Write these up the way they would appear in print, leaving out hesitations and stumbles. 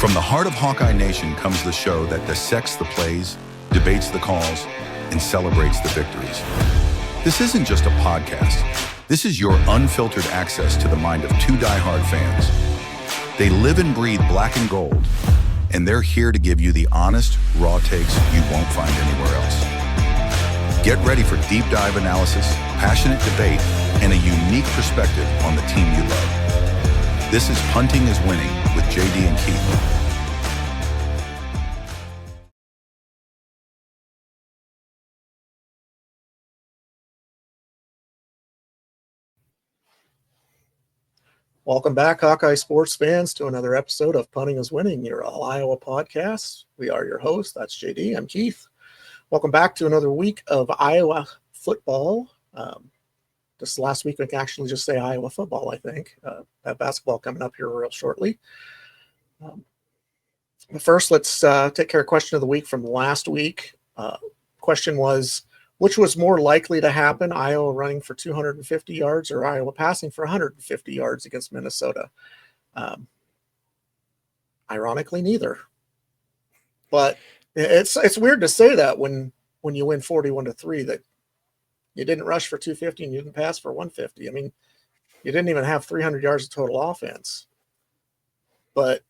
From the heart of Hawkeye Nation comes the show that dissects the plays, debates the calls, and celebrates the victories. This isn't just a podcast. This is your unfiltered access to the mind of two diehard fans. They live and breathe black and gold, and they're here to give you the honest, raw takes you won't find anywhere else. Get ready for deep dive analysis, passionate debate, and a unique perspective on the team you love. This is Punting is Winning with JD and Keith. Welcome back, Hawkeye sports fans, to another episode of Punting is Winning, your all Iowa podcast. We are your hosts. That's JD. I'm Keith. Welcome back to another week of Iowa football. This last week, we can actually just say Iowa football, I think. Have basketball coming up here real shortly. But first, let's take care of question of the week from last week. Question was, which was more likely to happen, Iowa running for 250 yards or Iowa passing for 150 yards against Minnesota? Ironically, neither. But it's weird to say that when you win 41-3 that you didn't rush for 250 and you didn't pass for 150. I mean, you didn't even have 300 yards of total offense. But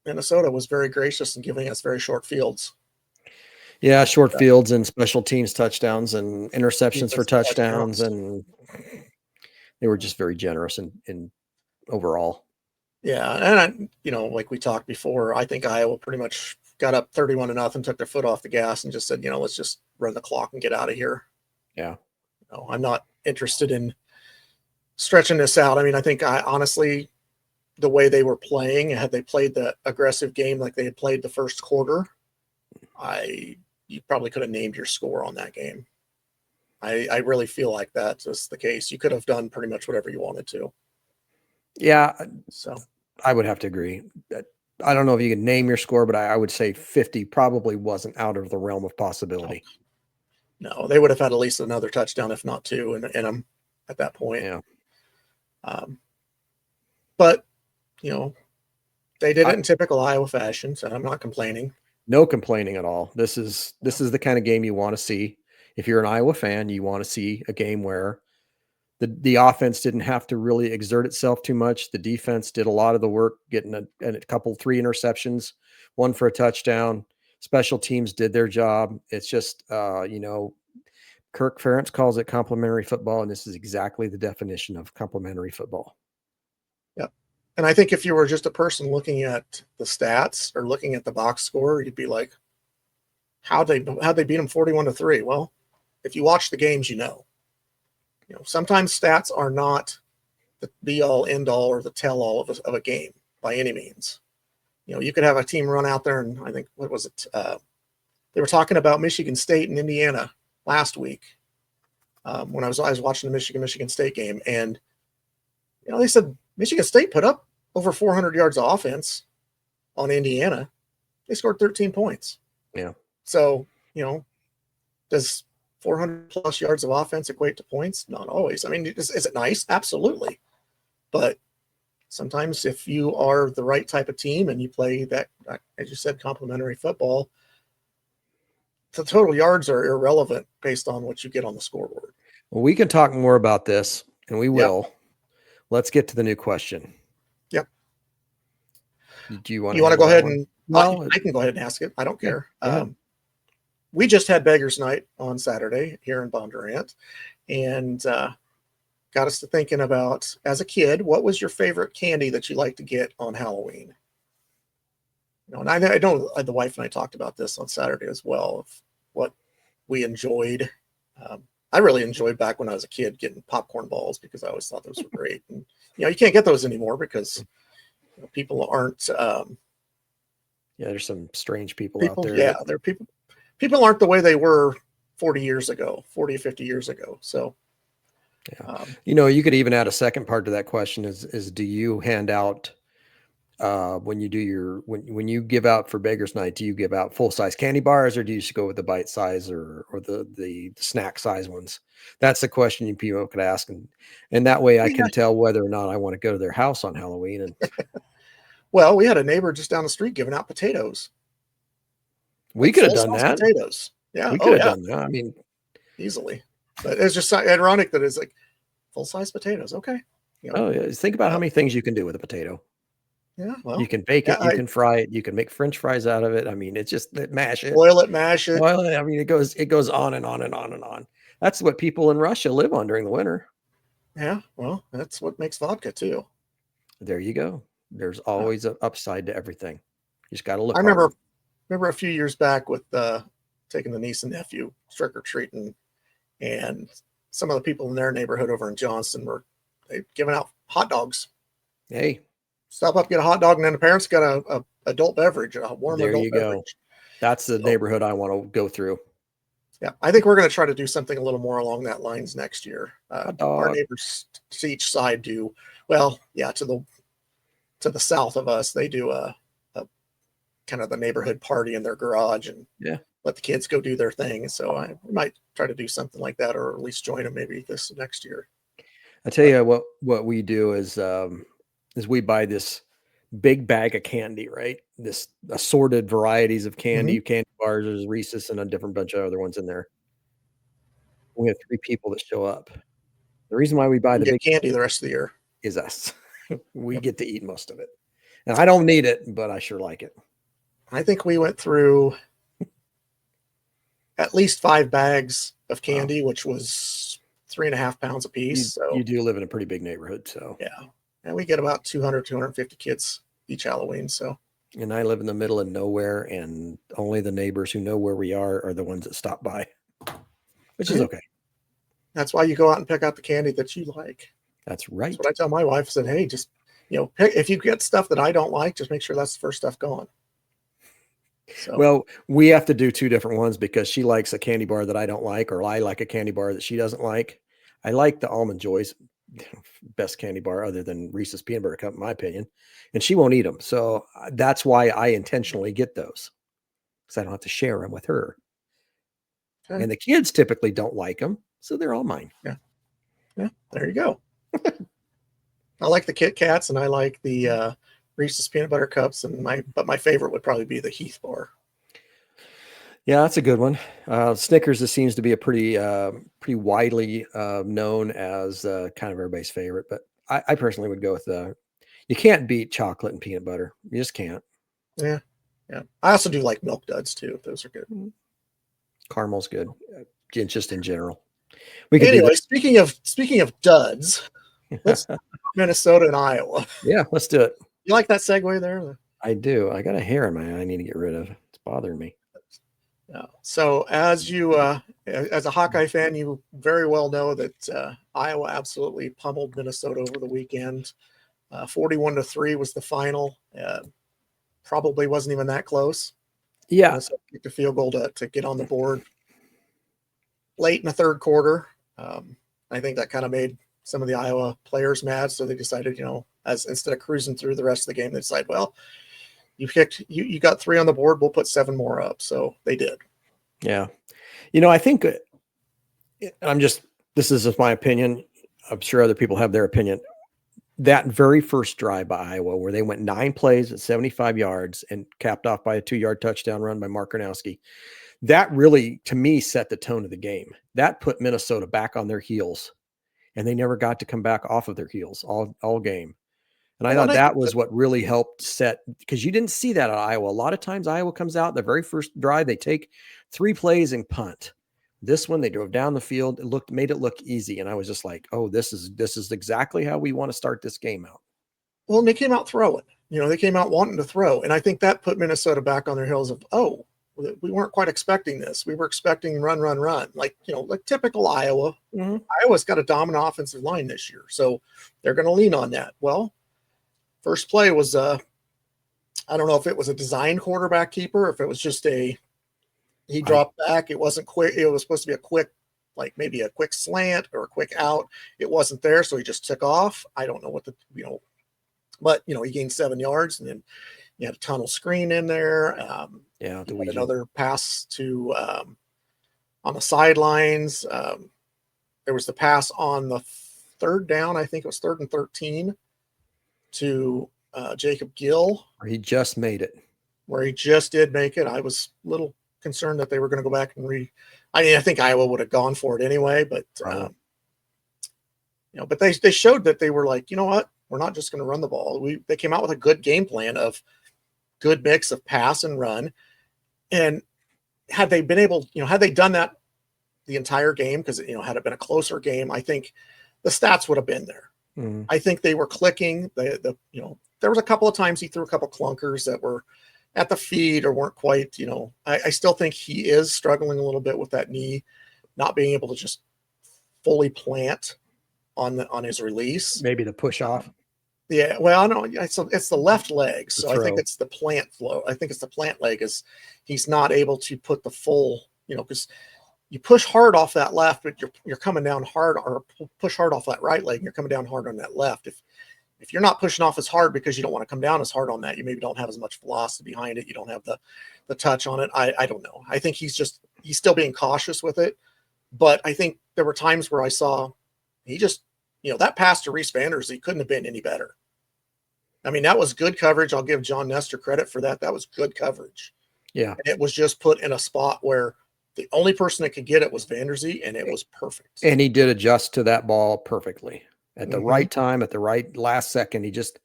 Minnesota was very gracious in giving us very short fields. Yeah, short fields and special teams touchdowns and interceptions for touchdowns, and they were just very generous in overall. Yeah, and like we talked before, I think Iowa pretty much got up 31-0, took their foot off the gas, and just said, let's just run the clock and get out of here. Yeah, I'm not interested in stretching this out. I mean, I think honestly, the way they were playing, had they played the aggressive game like they had played the first quarter, you probably could have named your score on that game. I really feel like that's the case. You could have done pretty much whatever you wanted to. Yeah. So I would have to agree. I don't know if you can name your score, but I would say 50 probably wasn't out of the realm of possibility. No, they would have had at least another touchdown, if not two, in them at that point. Yeah. But, they did it in typical Iowa fashion, so I'm not complaining. No complaining at all. This is the kind of game you want to see. If you're an Iowa fan, you want to see a game where the offense didn't have to really exert itself too much. The defense did a lot of the work, getting a couple, 3 interceptions, 1 for a touchdown. Special teams did their job. It's just, Kirk Ferentz calls it complementary football, and this is exactly the definition of complementary football. Yep. And I think if you were just a person looking at the stats or looking at the box score, you'd be like, how'd they beat them 41-3? Well, if you watch the games, sometimes stats are not the be-all, end-all, or the tell-all of a game by any means. You could have a team run out there, and I think, what was it? They were talking about Michigan State and Indiana last week when I was watching the Michigan State game, and they said Michigan State put up over 400 yards of offense on Indiana. They scored 13 points. Yeah. So, does 400 plus yards of offense equate to points? Not always. I mean, is it nice? Absolutely. But sometimes if you are the right type of team and you play that, as you said, complementary football, the total yards are irrelevant based on what you get on the scoreboard. Well, we can talk more about this, and we will. Yep. Let's get to the new question. Yep. Do you want to go ahead and I can go ahead and ask it. I don't care. We just had Beggars Night on Saturday here in Bondurant, and got us to thinking about, as a kid, what was your favorite candy that you like to get on Halloween? And I know the wife and I talked about this on Saturday as well, of what we enjoyed. I really enjoyed back when I was a kid getting popcorn balls because I always thought those were great. And, you can't get those anymore because people aren't. There's some strange people out there. Yeah, there are people. People aren't the way they were 40 or 50 years ago. So, yeah. You could even add a second part to that question is do you hand out when you do when you give out for Beggars Night, do you give out full size candy bars, or do you just go with the bite size or the snack size ones? That's the question people could ask, and that way I can tell whether or not I want to go to their house on Halloween. And Well, we had a neighbor just down the street giving out potatoes. We could have done that. Potatoes. Yeah. We could have done that. I mean, easily. But it's just ironic that it's like full-size potatoes. Okay. Think about how many things you can do with a potato. Yeah. Well, you can bake it, you can fry it, you can make French fries out of it. I mean, it's just mash it, boil it, mash it. Boil it. I mean, it goes on and on and on and on. That's what people in Russia live on during the winter. Yeah. Well, that's what makes vodka too. There you go. There's always an upside to everything. You just got to look. I remember a few years back with taking the niece and nephew trick or treating, and some of the people in their neighborhood over in Johnston were giving out hot dogs. Hey, stop up, get a hot dog, and then the parents got a adult beverage, a warm there adult you beverage. Go. That's the neighborhood I want to go through. Yeah, I think we're going to try to do something a little more along that lines next year. Our neighbors to each side do well. Yeah, to the south of us, they do a kind of the neighborhood party in their garage and let the kids go do their thing. So I might try to do something like that, or at least join them maybe this next year. I tell you what we do is we buy this big bag of candy, right? This assorted varieties of candy, candy bars, there's Reese's and a different bunch of other ones in there. We have 3 people that show up. The reason why we buy the big candy the rest of the year is us. We get to eat most of it. And I don't need it, but I sure like it. I think we went through at least 5 bags of candy, which was 3.5 pounds a piece. You do live in a pretty big neighborhood, so yeah. And we get about 250 kids each Halloween. So, and I live in the middle of nowhere, and only the neighbors who know where we are the ones that stop by, which is okay. That's why you go out and pick out the candy that you like. That's right. That's what I tell my wife. I said, hey, just pick, if you get stuff that I don't like, just make sure that's the first stuff gone. So. Well, we have to do 2 different ones because she likes a candy bar that I don't like, or I like a candy bar that she doesn't like. I like the Almond Joys, best candy bar other than Reese's Peanut Butter Cup, in my opinion, and she won't eat them. So that's why I intentionally get those, because I don't have to share them with her. Okay. And the kids typically don't like them, so they're all mine. Yeah. There you go. I like the Kit Kats, and I like the Reese's Peanut Butter Cups, but my favorite would probably be the Heath bar. Yeah, that's a good one. Snickers, this seems to be a pretty widely known as kind of everybody's favorite, but I personally would go with you can't beat chocolate and peanut butter. You just can't. Yeah. I also do like Milk Duds too. Those are good. Caramel's good. Just in general. Anyway, speaking of duds, let's Minnesota and Iowa. Yeah, let's do it. You like that segue there? I do. I got a hair in my eye I need to get rid of. It's bothering me. Yeah. So as a Hawkeye fan, you very well know that Iowa absolutely pummeled Minnesota over the weekend. 41-3 was the final. Probably wasn't even that close. Yeah. So kicked a field goal to get on the board late in the third quarter. I think that kind of made some of the Iowa players mad. So they decided, as instead of cruising through the rest of the game, they decided, well, you got 3 on the board, we'll put 7 more up. So they did. Yeah. I think this is just my opinion. I'm sure other people have their opinion. That very first drive by Iowa, where they went 9 plays at 75 yards and capped off by a 2-yard touchdown run by Mark Gronowski, that really, to me, set the tone of the game. That put Minnesota back on their heels, and they never got to come back off of their heels all game. And I thought that was what really helped set, because you didn't see that at Iowa. A lot of times Iowa comes out, the very first drive, they take 3 plays and punt. This one, they drove down the field. It made it look easy. And I was just like, oh, this is exactly how we want to start this game out. Well, and they came out throwing. They came out wanting to throw. And I think that put Minnesota back on their heels of, oh, we weren't quite expecting this. We were expecting run. Like typical Iowa. Mm-hmm. Iowa's got a dominant offensive line this year. So they're going to lean on that. Well, first play was, I don't know if it was a design quarterback keeper, if it was just he dropped back. It wasn't quick. It was supposed to be a quick, like maybe a quick slant or a quick out. It wasn't there. So he just took off. I don't know but he gained 7 yards, and then you had a tunnel screen in there. Another pass to, on the sidelines. There was the pass on the third down. I think it was 3rd and 13 to Jacob Gill, Or he just made it. where he just did make it. I was a little concerned that they were going to go back and I think Iowa would have gone for it anyway, but but they showed that they were like, you know what, we're not just going to run the ball. They came out with a good game plan of good mix of pass and run. And had they been able, had they done that the entire game, because had it been a closer game, I think the stats would have been there. Mm-hmm. I think they were clicking. There was a couple of times he threw a couple clunkers that were at the feet or weren't quite. I still think he is struggling a little bit with that knee, not being able to just fully plant on his release. Maybe the push off. Yeah, well, no, it's the left leg, so I think it's the plant flow. I think it's the plant leg is he's not able to put the full, because you push hard off that left, but you're coming down hard, or push hard off that right leg, and you're coming down hard on that left. If you're not pushing off as hard because you don't want to come down as hard on that, you maybe don't have as much velocity behind it. You don't have the touch on it. I don't know. I think he's still being cautious with it, but I think there were times where I saw he just, that pass to Reese Vanders, he couldn't have been any better. I mean, that was good coverage. I'll give John Nestor credit for that. That was good coverage. Yeah. And it was just put in a spot where the only person that could get it was Vanderzee, and it was perfect. And he did adjust to that ball perfectly at the right time, at the right last second. He just,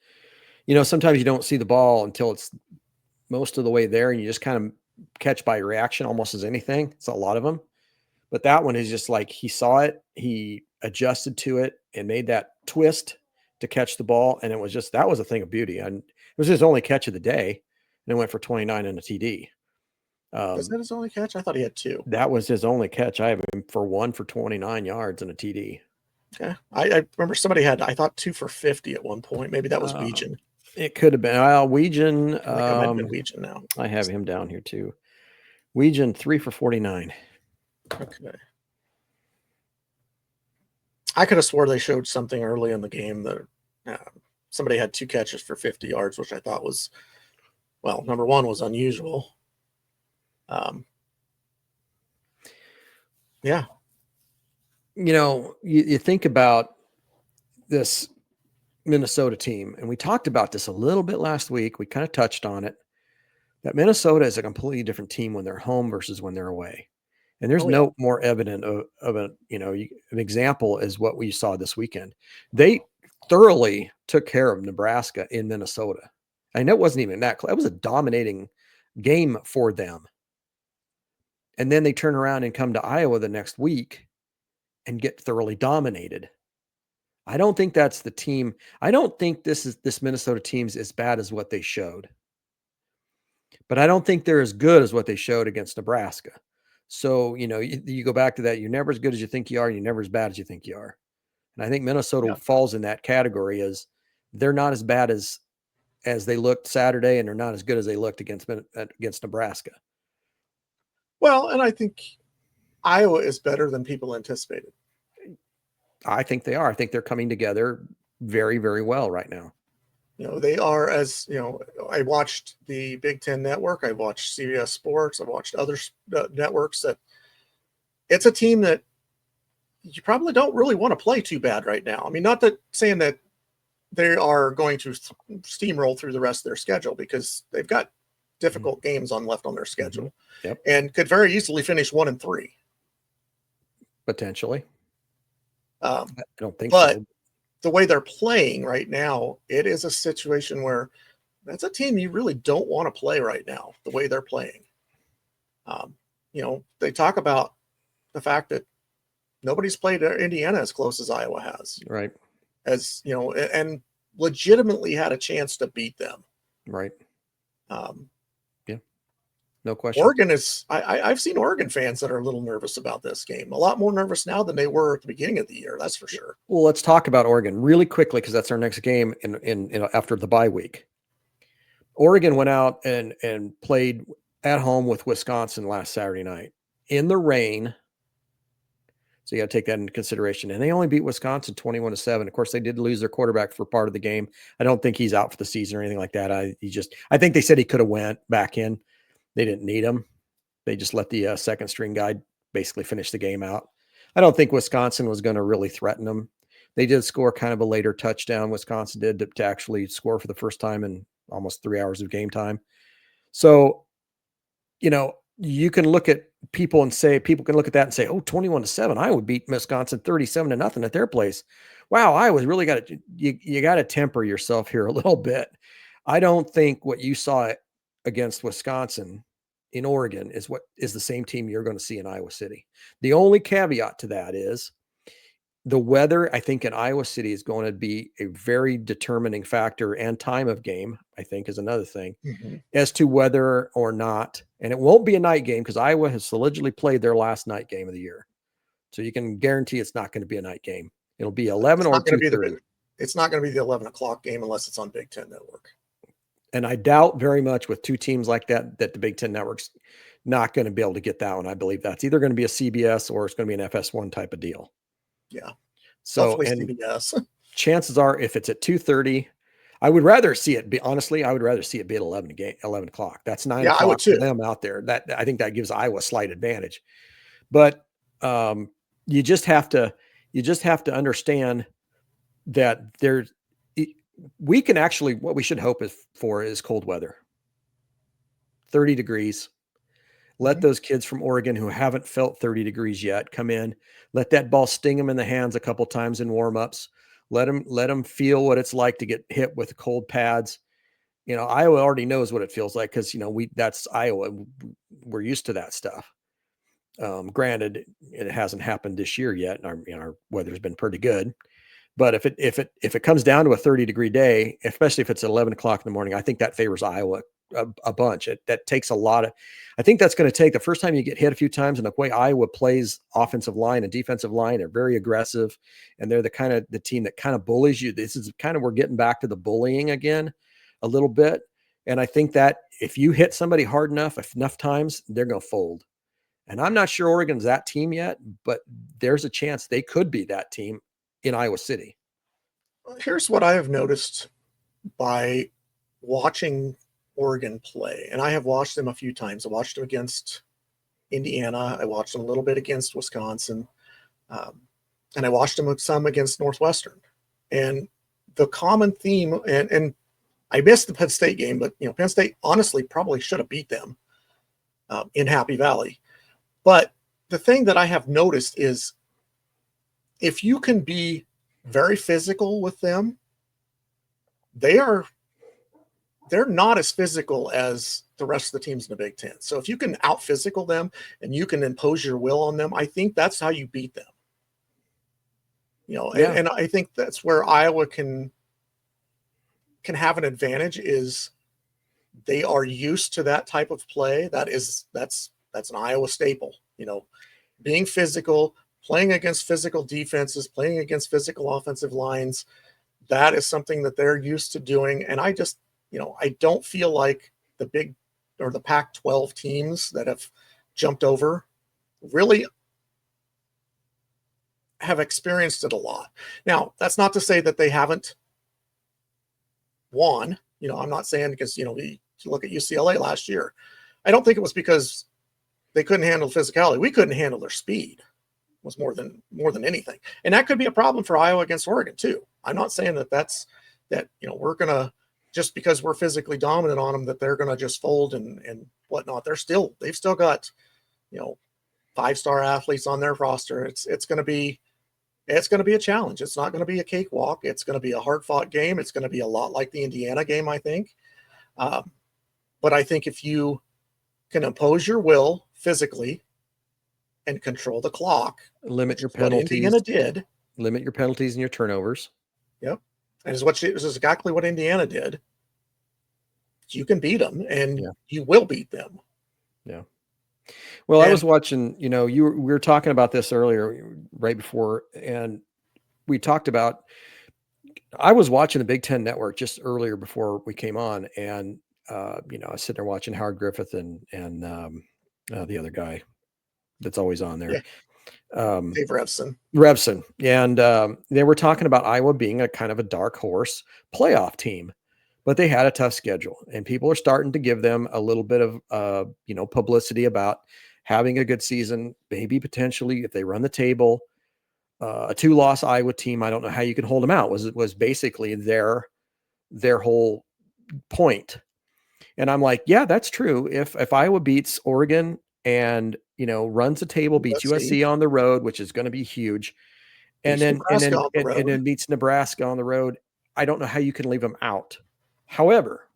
sometimes you don't see the ball until it's most of the way there, and you just kind of catch by reaction almost as anything. It's a lot of them. But that one is just like he saw it, he adjusted to it and made that twist to catch the ball. And it was just, that was a thing of beauty. And it was his only catch of the day. And it went for 29 and a TD. Was that his only catch? I thought he had 2. That was his only catch. I have him for 1 for 29 yards and a TD. Okay. I remember somebody had, I thought 2 for 50 at one point. Maybe that was Wetjen. It could have been. Wetjen. I think it might have been Wetjen now. I have him down here too. Wetjen 3 for 49. Okay. I could have swore they showed something early in the game that somebody had 2 catches for 50 yards, which I thought was, well, number one was unusual. Yeah. You think about this Minnesota team, and we talked about this a little bit last week. We kind of touched on it, that Minnesota is a completely different team when they're home versus when they're away. And there's no more evident of an example is what we saw this weekend. They thoroughly took care of Nebraska in Minnesota. I know it wasn't even that close. It was a dominating game for them. And then they turn around and come to Iowa the next week and get thoroughly dominated. I don't think that's the team. I don't think this Minnesota team's as bad as what they showed. But I don't think they're as good as what they showed against Nebraska. So, you go back to that. You're never as good as you think you are. And you're never as bad as you think you are. And I think Minnesota falls in that category as they're not as bad as they looked Saturday, and they're not as good as they looked against Nebraska. Well, and I think Iowa is better than people anticipated. I think they are. I think they're coming together very, very well right now. They are, as I watched the Big Ten Network. I watched CBS Sports. I watched other networks. That it's a team that you probably don't really want to play too bad right now. I mean, not that saying that they are going to steamroll through the rest of their schedule, because they've got difficult games left on their schedule, and could very easily finish 1-3 potentially. I don't think but so. The way they're playing right now, it is a situation where that's a team you really don't want to play right now, the way they're playing. They talk about the fact that nobody's played Indiana as close as Iowa has. Right. And legitimately had a chance to beat them. Right. No question. Oregon is, I've seen Oregon fans that are a little nervous about this game, a lot more nervous now than they were at the beginning of the year. That's for sure. Well, let's talk about Oregon really quickly, because that's our next game in after the bye week. Oregon went out and played at home with Wisconsin last Saturday night in the rain. So you got to take that into consideration. And they only beat Wisconsin 21-7. Of course, they did lose their quarterback for part of the game. I don't think he's out for the season or anything like that. I think they said he could have went back in. They didn't need him. They just let the second string guy basically finish the game out. I don't think Wisconsin was going to really threaten them. They did score kind of a later touchdown. Wisconsin did to actually score for the first time in almost 3 hours of game time. So, you can look at people can look at that and say, oh, 21-7, Iowa beat Wisconsin 37-0 at their place. Wow, Iowa's really you got to temper yourself here a little bit. I don't think what you saw against Wisconsin in Oregon is the same team you're going to see in Iowa City. The only caveat to that is the weather, I think, in Iowa City is going to be a very determining factor, and time of game, I think, is another thing as to whether or not, and it won't be a night game because Iowa has allegedly played their last night game of the year. So you can guarantee it's not going to be a night game. It'll be 11 or 2:30. It's not going to be the 11 o'clock game unless it's on Big Ten Network. And I doubt very much with two teams like that the Big Ten Network's not going to be able to get that one. I believe that's either going to be a CBS or it's going to be an FS1 type of deal. Yeah. So, and CBS. Chances are, if it's at 2:30, I would rather see it be, honestly, I would rather see it be at 11 o'clock. That's 9 o'clock for them out there. I think that gives Iowa a slight advantage. But you just have to understand that we can actually, what we should hope for is cold weather. 30 degrees. Let those kids from Oregon who haven't felt 30 degrees yet come in. Let that ball sting them in the hands a couple times in warmups. Let them feel what it's like to get hit with cold pads. Iowa already knows what it feels like because that's Iowa. We're used to that stuff. Granted, it hasn't happened this year yet, and our weather's been pretty good. But if it comes down to a 30-degree day, especially if it's at 11 o'clock in the morning, I think that favors Iowa a bunch. That takes a lot of. I think that's going to take the first time you get hit a few times, and the way Iowa plays offensive line and defensive line are very aggressive, and they're the team that kind of bullies you. This is kind of, we're getting back to the bullying again a little bit. And I think that if you hit somebody hard enough times, they're going to fold. And I'm not sure Oregon's that team yet, but there's a chance they could be that team in Iowa City. Here's what I have noticed by watching Oregon play, and I have watched them a few times. I watched them against Indiana. I watched them a little bit against Wisconsin, and I watched them some against Northwestern. And the common theme, and I missed the Penn State game, but Penn State honestly probably should have beat them in Happy Valley. But the thing that I have noticed is if you can be very physical with them, they're not as physical as the rest of the teams in the Big Ten. So if you can out physical them and you can impose your will on them, I think that's how you beat them. And I think that's where Iowa can have an advantage, is they are used to that type of play. That's an Iowa staple, being physical, playing against physical defenses, playing against physical offensive lines. That is something that they're used to doing. And I just, I don't feel like the Big or the Pac-12 teams that have jumped over really have experienced it a lot. Now, that's not to say that they haven't won. I'm not saying because, we look at UCLA last year. I don't think it was because they couldn't handle physicality. We couldn't handle their speed. Was more than anything. And that could be a problem for Iowa against Oregon too. I'm not saying that we're going to, just because we're physically dominant on them, that they're going to just fold and whatnot. They've still got, 5-star athletes on their roster. It's going to be a challenge. It's not going to be a cakewalk. It's going to be a hard fought game. It's going to be a lot like the Indiana game, I think. But I think if you can impose your will physically and control the clock, limit your penalties. Indiana did. Limit your penalties and your turnovers. Yep. And this is exactly what Indiana did. You can beat them, and you will beat them. Yeah. Well, I was watching, we were talking about this earlier, right before, and we talked about, I was watching the Big Ten Network just earlier before we came on, and, I was sitting there watching Howard Griffith and the other guy that's always on there. Yeah. Dave Revson. And they were talking about Iowa being a kind of a dark horse playoff team, but they had a tough schedule, and people are starting to give them a little bit of, publicity about having a good season, maybe potentially if they run the table. a 2-loss Iowa team, I don't know how you can hold them out. Was basically their whole point. And I'm like, yeah, that's true. If Iowa beats Oregon and, runs the table, beats USC on the road, which is going to be huge, and then beats Nebraska on the road, I don't know how you can leave them out. However,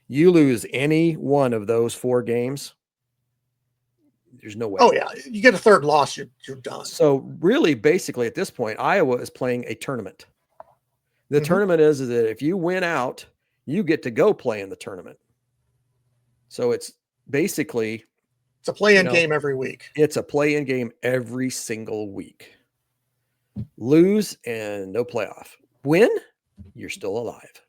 you lose any one of those 4 games, there's no way. Oh yeah, you get a third loss, you're done. So really, basically, at this point, Iowa is playing a tournament. The tournament is that if you win out, you get to go play in the tournament. So it's basically, it's a play-in game every week. It's a play-in game every single week. Lose and no playoff. Win, you're still alive.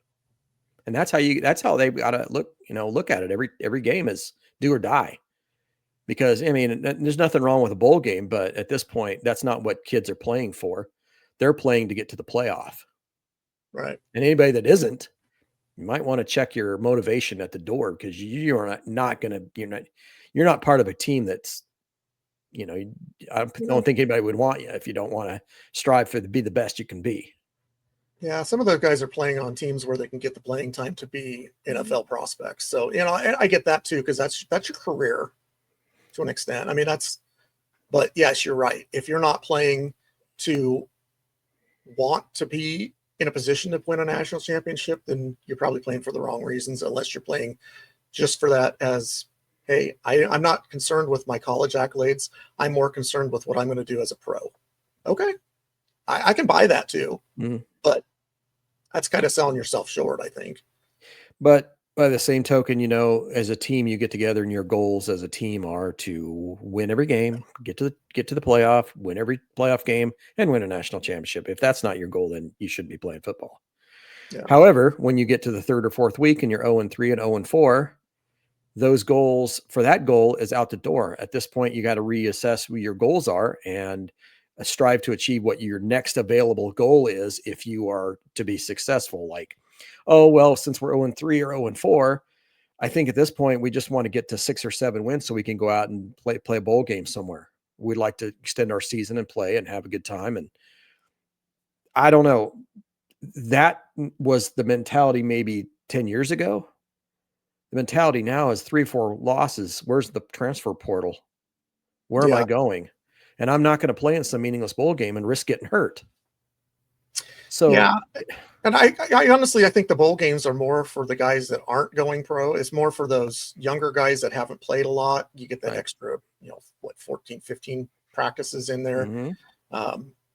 And that's how they've got to look at it. Every game is do or die. Because there's nothing wrong with a bowl game, but at this point, that's not what kids are playing for. They're playing to get to the playoff. Right. And anybody that isn't, you might want to check your motivation at the door, because you're not part of a team that's, I don't think anybody would want you if you don't want to strive to be the best you can be. Yeah, some of those guys are playing on teams where they can get the playing time to be NFL prospects. So, I get that too, because that's your career to an extent. But yes, you're right. If you're not playing to want to be in a position to win a national championship, then you're probably playing for the wrong reasons, unless you're playing just for that as, hey, I'm not concerned with my college accolades. I'm more concerned with what I'm going to do as a pro. Okay. I can buy that too, but that's kind of selling yourself short, I think. But by the same token, as a team, you get together and your goals as a team are to win every game, get to the playoff, win every playoff game, and win a national championship. If that's not your goal, then you shouldn't be playing football. Yeah. However, when you get to the 3rd or 4th week and you're 0-3 and 0-4, those goals for that goal is out the door. At this point, you got to reassess what your goals are and strive to achieve what your next available goal is if you are to be successful. Like, oh, well, since we're 0-3 or 0-4, I think at this point, we just want to get to 6 or 7 wins so we can go out and play a bowl game somewhere. We'd like to extend our season and play and have a good time. And I don't know. That was the mentality maybe 10 years ago. The mentality now is 3 or 4 losses. Where's the transfer portal? Where am I going? And I'm not going to play in some meaningless bowl game and risk getting hurt. So yeah. And I honestly, I think the bowl games are more for the guys that aren't going pro. It's more for those younger guys that haven't played a lot. You get that extra, 14, 15 practices in there.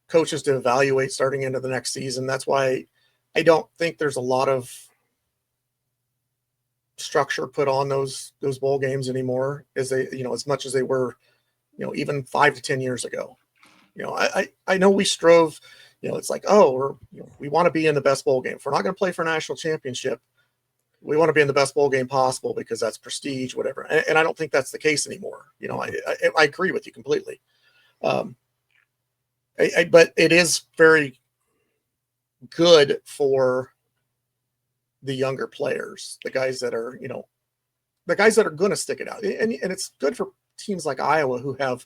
Coaches to evaluate starting into the next season. That's why I don't think there's a lot of structure put on those bowl games anymore, as they, as much as they were, even 5 to 10 years ago. I know we strove. It's like, we want to be in the best bowl game. If we're not going to play for a national championship, we want to be in the best bowl game possible because that's prestige, whatever. And I don't think that's the case anymore. I agree with you completely. But it is very good for the younger players, the guys that are, going to stick it out. And it's good for teams like Iowa who have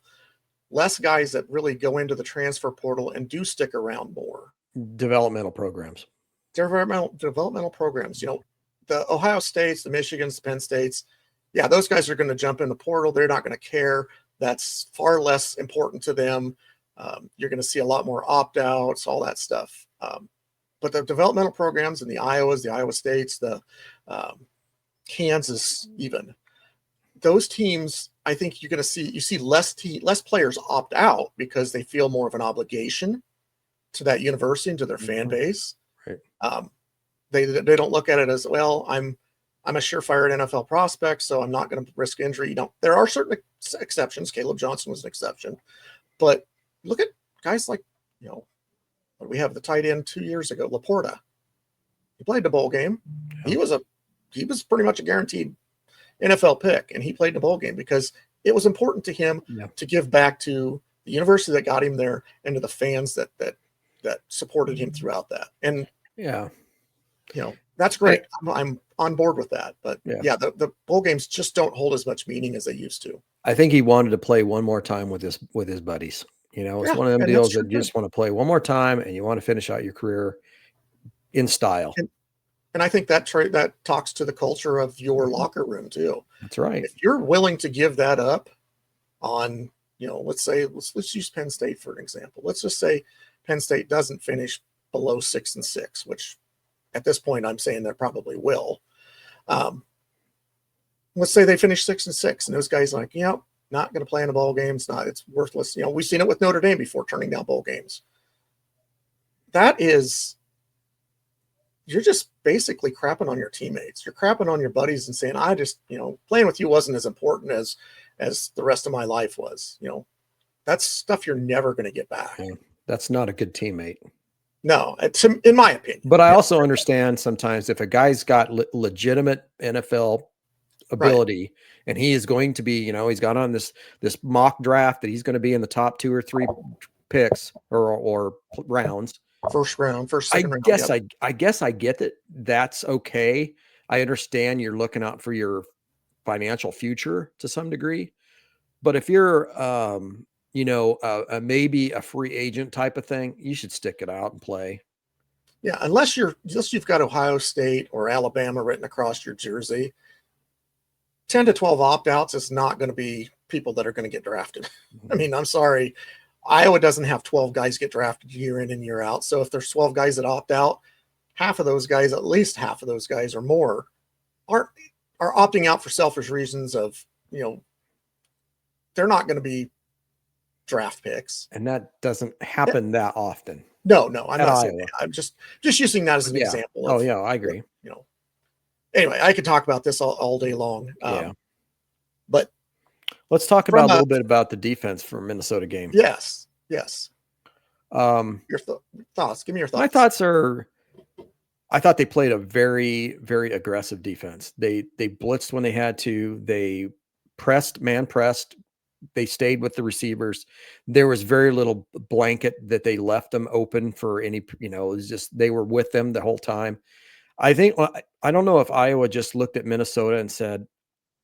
less guys that really go into the transfer portal and do stick around more. Developmental programs. Developmental programs. The Ohio States, the Michigans, the Penn States, those guys are going to jump in the portal. They're not going to care. That's far less important to them. You're going to see a lot more opt-outs, all that stuff. But the developmental programs in the Iowas, the Iowa States, the Kansas even, those teams, I think you're going to see less players opt out because they feel more of an obligation to that university and to their fan base. Right. They don't look at it as, well, I'm a surefire NFL prospect, so I'm not going to risk injury. There are certain exceptions. Caleb Johnson was an exception, but look at guys like, we have the tight end 2 years ago, Laporta. He played the bowl game. Yeah. He was pretty much a guaranteed NFL pick, and he played in a bowl game because it was important to him to give back to the university that got him there and to the fans that supported him throughout that. And that's great. I'm on board with that. But the bowl games just don't hold as much meaning as they used to. I think he wanted to play one more time with his buddies. It's Yeah, one of them and that's deals true that you too. just want to play one more time and you want to finish out your career in style. And I think that talks to the culture of your locker room too. That's right. If you're willing to give that up on, let's use Penn State for an example. Let's just say Penn State doesn't finish below 6-6, which at this point I'm saying they probably will. Let's say they finish 6-6, and those guys are like, not going to play in a bowl game. It's worthless. We've seen it with Notre Dame before, turning down bowl games. You're just basically crapping on your teammates. You're crapping on your buddies and saying, I just, playing with you wasn't as important as the rest of my life was. That's stuff you're never going to get back. Yeah, that's not a good teammate. No, in my opinion. But I also understand sometimes if a guy's got legitimate NFL ability, and he is going to be, he's got on this mock draft that he's going to be in the top 2 or 3 picks or rounds. First round, second round. I guess I get that. That's okay. I understand you're looking out for your financial future to some degree, but if you're, maybe a free agent type of thing, you should stick it out and play. Yeah, unless you've got Ohio State or Alabama written across your jersey. 10 to 12 opt-outs is not going to be people that are going to get drafted. I mean, I'm sorry. Iowa doesn't have 12 guys get drafted year in and year out. So if there's 12 guys that opt out, at least half of those guys or more are opting out for selfish reasons of, they're not going to be draft picks. And that doesn't happen that often. No, I'm not saying that. I'm just using that as an example. I agree. Anyway, I could talk about this all day long. But let's talk about a little bit about the defense for Minnesota game. Yes. Your thoughts. Give me your thoughts. My thoughts are, I thought they played a very, very aggressive defense. They blitzed when they had to. They man pressed. They stayed with the receivers. There was very little blanket that they left them open for any, it was just, they were with them the whole time. I don't know if Iowa just looked at Minnesota and said,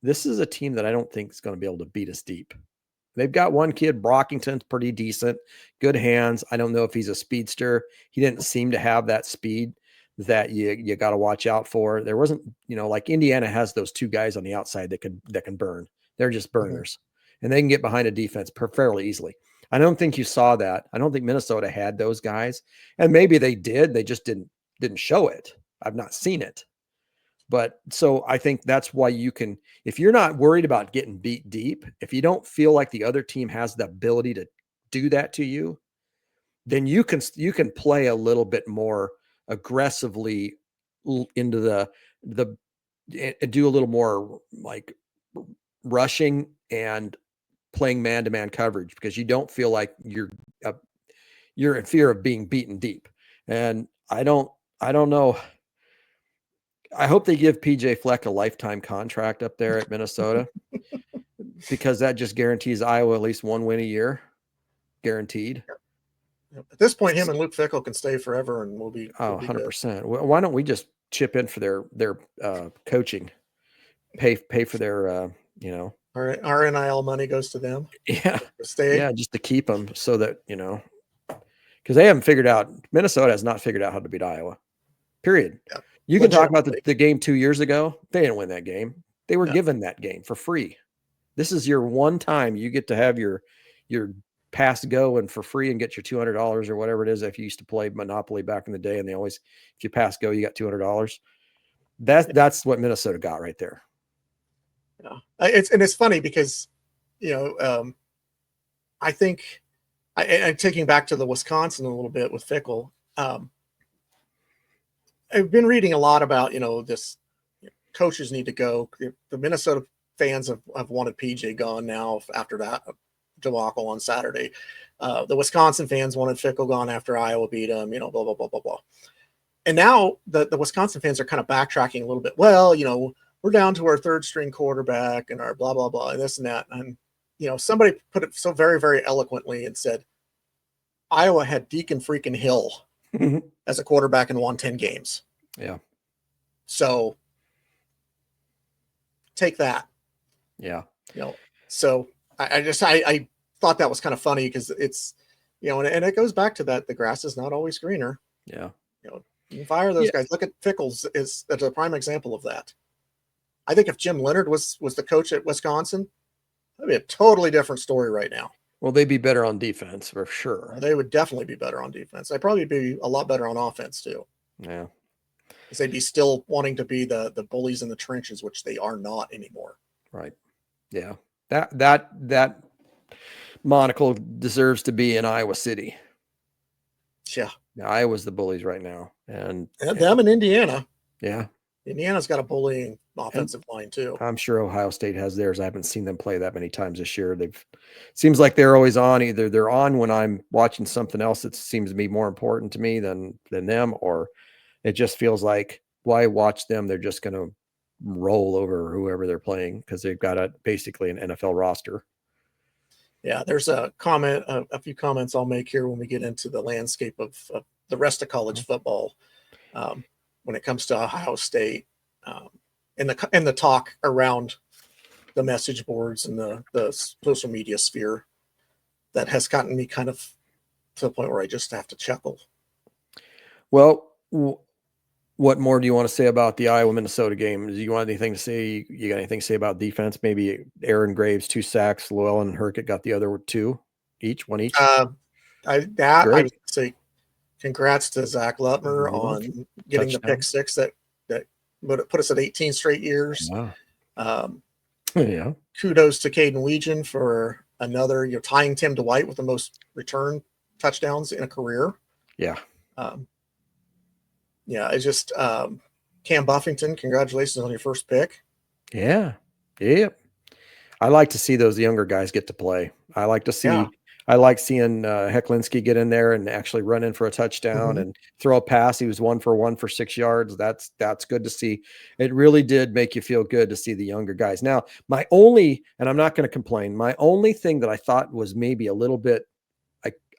this is a team that I don't think is going to be able to beat us deep. They've got one kid, Brockington's pretty decent, good hands. I don't know if he's a speedster. He didn't seem to have that speed that you got to watch out for. There wasn't, like Indiana has those 2 guys on the outside that can burn. They're just burners, and they can get behind a defense fairly easily. I don't think you saw that. I don't think Minnesota had those guys, and maybe they did. They just didn't show it. I've not seen it. But so I think that's why you can, if you're not worried about getting beat deep, if you don't feel like the other team has the ability to do that to you, then you can play a little bit more aggressively into the do a little more like rushing and playing man-to-man coverage, because you don't feel like you're in fear of being beaten deep. And I don't know. I hope they give PJ Fleck a lifetime contract up there at Minnesota, because that just guarantees Iowa at least 1 win a year, guaranteed. At this point, him and Luke Fickell can stay forever, and we'll be 100%. Why don't we just chip in for their coaching, pay for their our NIL money goes to them. Yeah, to stay. Yeah, just to keep them, so that because they haven't figured out. Minnesota has not figured out how to beat Iowa. Period. Yeah. You can talk about the game 2 years ago. They didn't win that game. They were given that game for free. This is your one time you get to have your pass go and for free and get your $200 or whatever it is. If you used to play Monopoly back in the day, and they always, if you pass go, you got $200. That's what Minnesota got right there. Yeah, it's funny because I think I'm taking back to the Wisconsin a little bit with Fickell. I've been reading a lot about, this coaches need to go. The Minnesota fans have wanted PJ gone now after that debacle on Saturday. The Wisconsin fans wanted Fickell gone after Iowa beat them, blah, blah, blah, blah, blah. And now the Wisconsin fans are kind of backtracking a little bit. Well, we're down to our 3rd string quarterback and our blah, blah, blah, and this and that. And, somebody put it so very, very eloquently and said, Iowa had Deacon freaking Hill as a quarterback and won 10 games. Yeah. So take that. Yeah. So I thought that was kind of funny, because And it goes back to that. The grass is not always greener. Yeah. You can fire those guys. Look at Pickles that's a prime example of that. I think if Jim Leonard was the coach at Wisconsin, that'd be a totally different story right now. Well, they'd be better on defense for sure. They would definitely be better on defense. They'd probably be a lot better on offense too. Yeah. Because they'd be still wanting to be the bullies in the trenches, which they are not anymore. Right. Yeah. That monocle deserves to be in Iowa City. Yeah. Iowa's the bullies right now. And them in Indiana. Yeah. Indiana's got a bullying offensive line too. I'm sure Ohio State has theirs. I haven't seen them play that many times this year. Seems like they're always on. Either they're on when I'm watching something else that seems to be more important to me than them, or it just feels like, why watch them? They're just going to roll over whoever they're playing because they've got basically an NFL roster. Yeah, there's a few comments I'll make here when we get into the landscape of the rest of college football. When it comes to Ohio State, and the talk around the message boards and the social media sphere, that has gotten me kind of to the point where I just have to chuckle. Well, what more do you want to say about the Iowa-Minnesota game? Do you want anything to say? You got anything to say about defense? Maybe Aaron Graves, 2 sacks. Llewellyn and Herkett got the other 2 each, one each. I would say congrats to Zach Lutmer on getting touchdown. The pick 6 that put us at 18 straight years. Wow. Yeah. Kudos to Kaden Wetjen for another, tying Tim Dwight with the most return touchdowns in a career. Yeah. It's just Cam Buffington, congratulations on your first pick. Yeah. I like to see those younger guys get to play. I like to see I like seeing Hecklinski get in there and actually run in for a touchdown and throw a pass. He was 1 for 1 for 6 yards. That's good to see. It really did make you feel good to see the younger guys. Now, and I'm not going to complain, my only thing that I thought was maybe a little bit,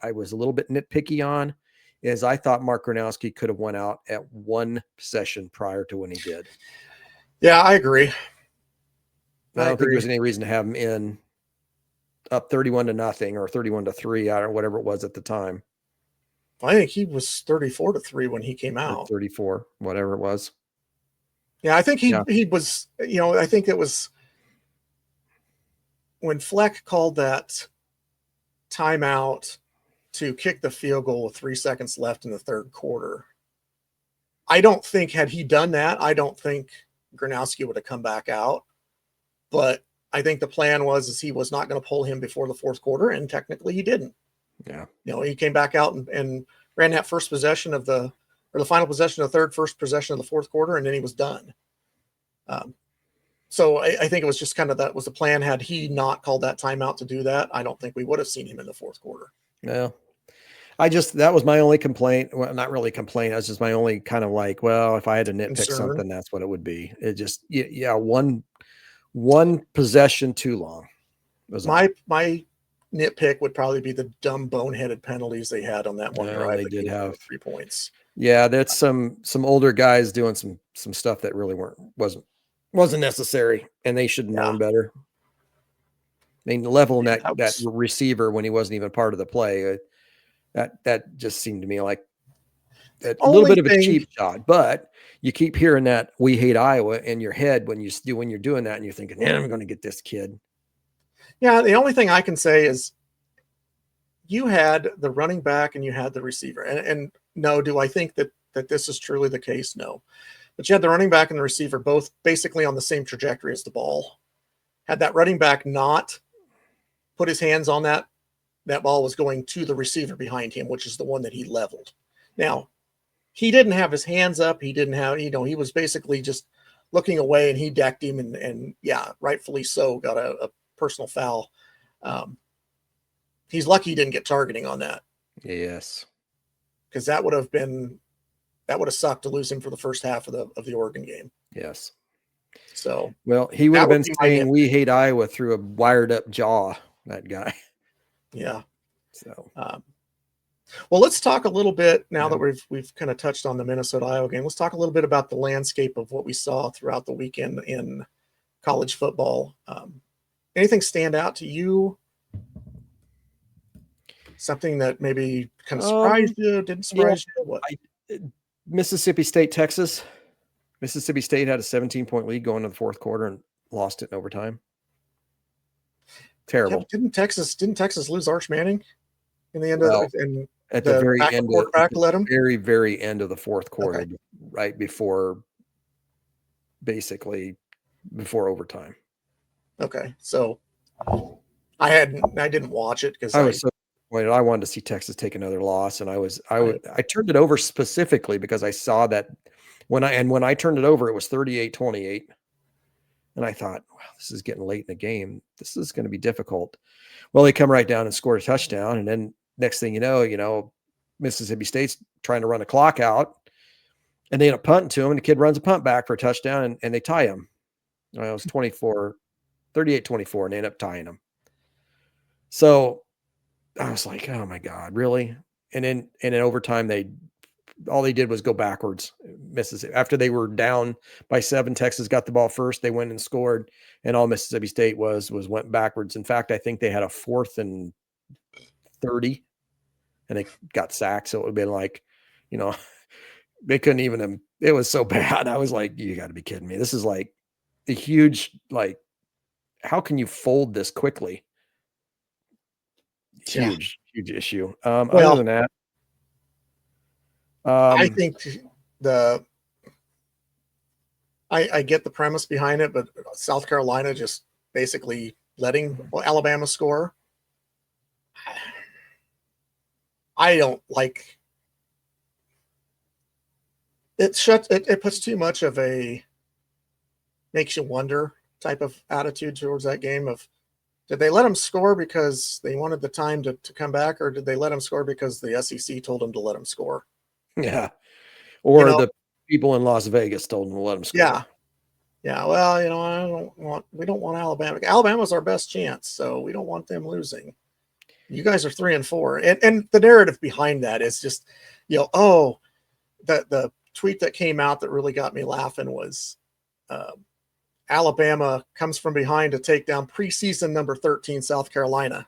I was a little bit nitpicky on, is I thought Mark Gronowski could have went out at 1 possession prior to when he did. Yeah, I agree. I don't think there's any reason to have him in up 31-0 or 31-3, I don't know, whatever it was at the time. I think he was 34-3 when he came out. 34, whatever it was. Yeah, I think he was, I think it was when Fleck called that timeout to kick the field goal with 3 seconds left in the third quarter. I don't think, had he done that, I don't think Gronowski would have come back out. But I think the plan was he was not going to pull him before the fourth quarter, and technically he didn't. Yeah. He came back out and ran that first possession of the final possession of the first possession of the fourth quarter, and then he was done. So I think it was just kind of, that was the plan. Had he not called that timeout to do that, I don't think we would have seen him in the fourth quarter. Yeah. That was my only complaint. Well, not really complaint. That's just my only kind of like, well, if I had to nitpick something, that's what it would be. It just, one possession too long. My nitpick would probably be the dumb boneheaded penalties they had on that one drive. They did have 3 points. Yeah, that's some older guys doing some stuff that really wasn't necessary, and they should have known better. I mean, leveling that receiver when he wasn't even part of the play, that just seemed to me like a little bit of a cheap shot. But you keep hearing that "we hate Iowa" in your head when you're doing that, and you're thinking, "Man, I'm going to get this kid." Yeah, the only thing I can say is you had the running back and you had the receiver, and no, do I think that this is truly the case? No, but you had the running back and the receiver both basically on the same trajectory as the ball. Had that running back not put his hands on that ball was going to the receiver behind him, which is the one that he leveled. Now, he didn't have his hands up. He didn't have, he was basically just looking away, and he decked him, and rightfully so, got a personal foul. He's lucky he didn't get targeting on that. Yes. Because that would have sucked to lose him for the first half of the Oregon game. Yes. So, well, he would have been saying "we hate Iowa" through a wired up jaw, that guy. Yeah. So, well, let's talk a little bit now that we've kind of touched on the Minnesota Iowa game. Let's talk a little bit about the landscape of what we saw throughout the weekend in college football. Anything stand out to you? Something that maybe kind of surprised you, didn't surprise you? What? Mississippi State, Texas. Mississippi State had a 17-point lead going to the fourth quarter and lost it in overtime. Terrible. Yeah, didn't Texas lose Arch Manning in the end of the at the very end very end of the fourth quarter, right before overtime. Okay, so I didn't watch it because I was so disappointed. I wanted to see Texas take another loss, and I turned it over specifically because I saw that when I turned it over, it was 38-28. And I thought, wow, this is getting late in the game. This is going to be difficult. Well, they come right down and score a touchdown. And then next thing you know, Mississippi State's trying to run the clock out, and they end up punting to him, and the kid runs a punt back for a touchdown, and they tie him. Well, it was 38-24, and they end up tying him. So I was like, oh my God, really? And then in overtime, all they did was go backwards. Mississippi, after they were down by 7, Texas got the ball first. They went and scored, and all Mississippi State went backwards. In fact, I think they had a 4th and 30, and they got sacked. So it would have been like, they couldn't even. It was so bad. I was like, you got to be kidding me. This is like a huge, how can you fold this quickly? Huge issue. Other than that. I think I get the premise behind it, but South Carolina just basically letting Alabama score. I don't like it. It puts too much of a makes you wonder type of attitude towards that game of, did they let them score because they wanted the time to come back, or did they let them score because the SEC told them to let them score? Yeah. Or the people in Las Vegas told them to let them score. Yeah. Yeah. Well, we don't want Alabama. Alabama's our best chance, so we don't want them losing. You guys are 3-4. And the narrative behind that is just, the tweet that came out that really got me laughing was Alabama comes from behind to take down preseason number 13 South Carolina.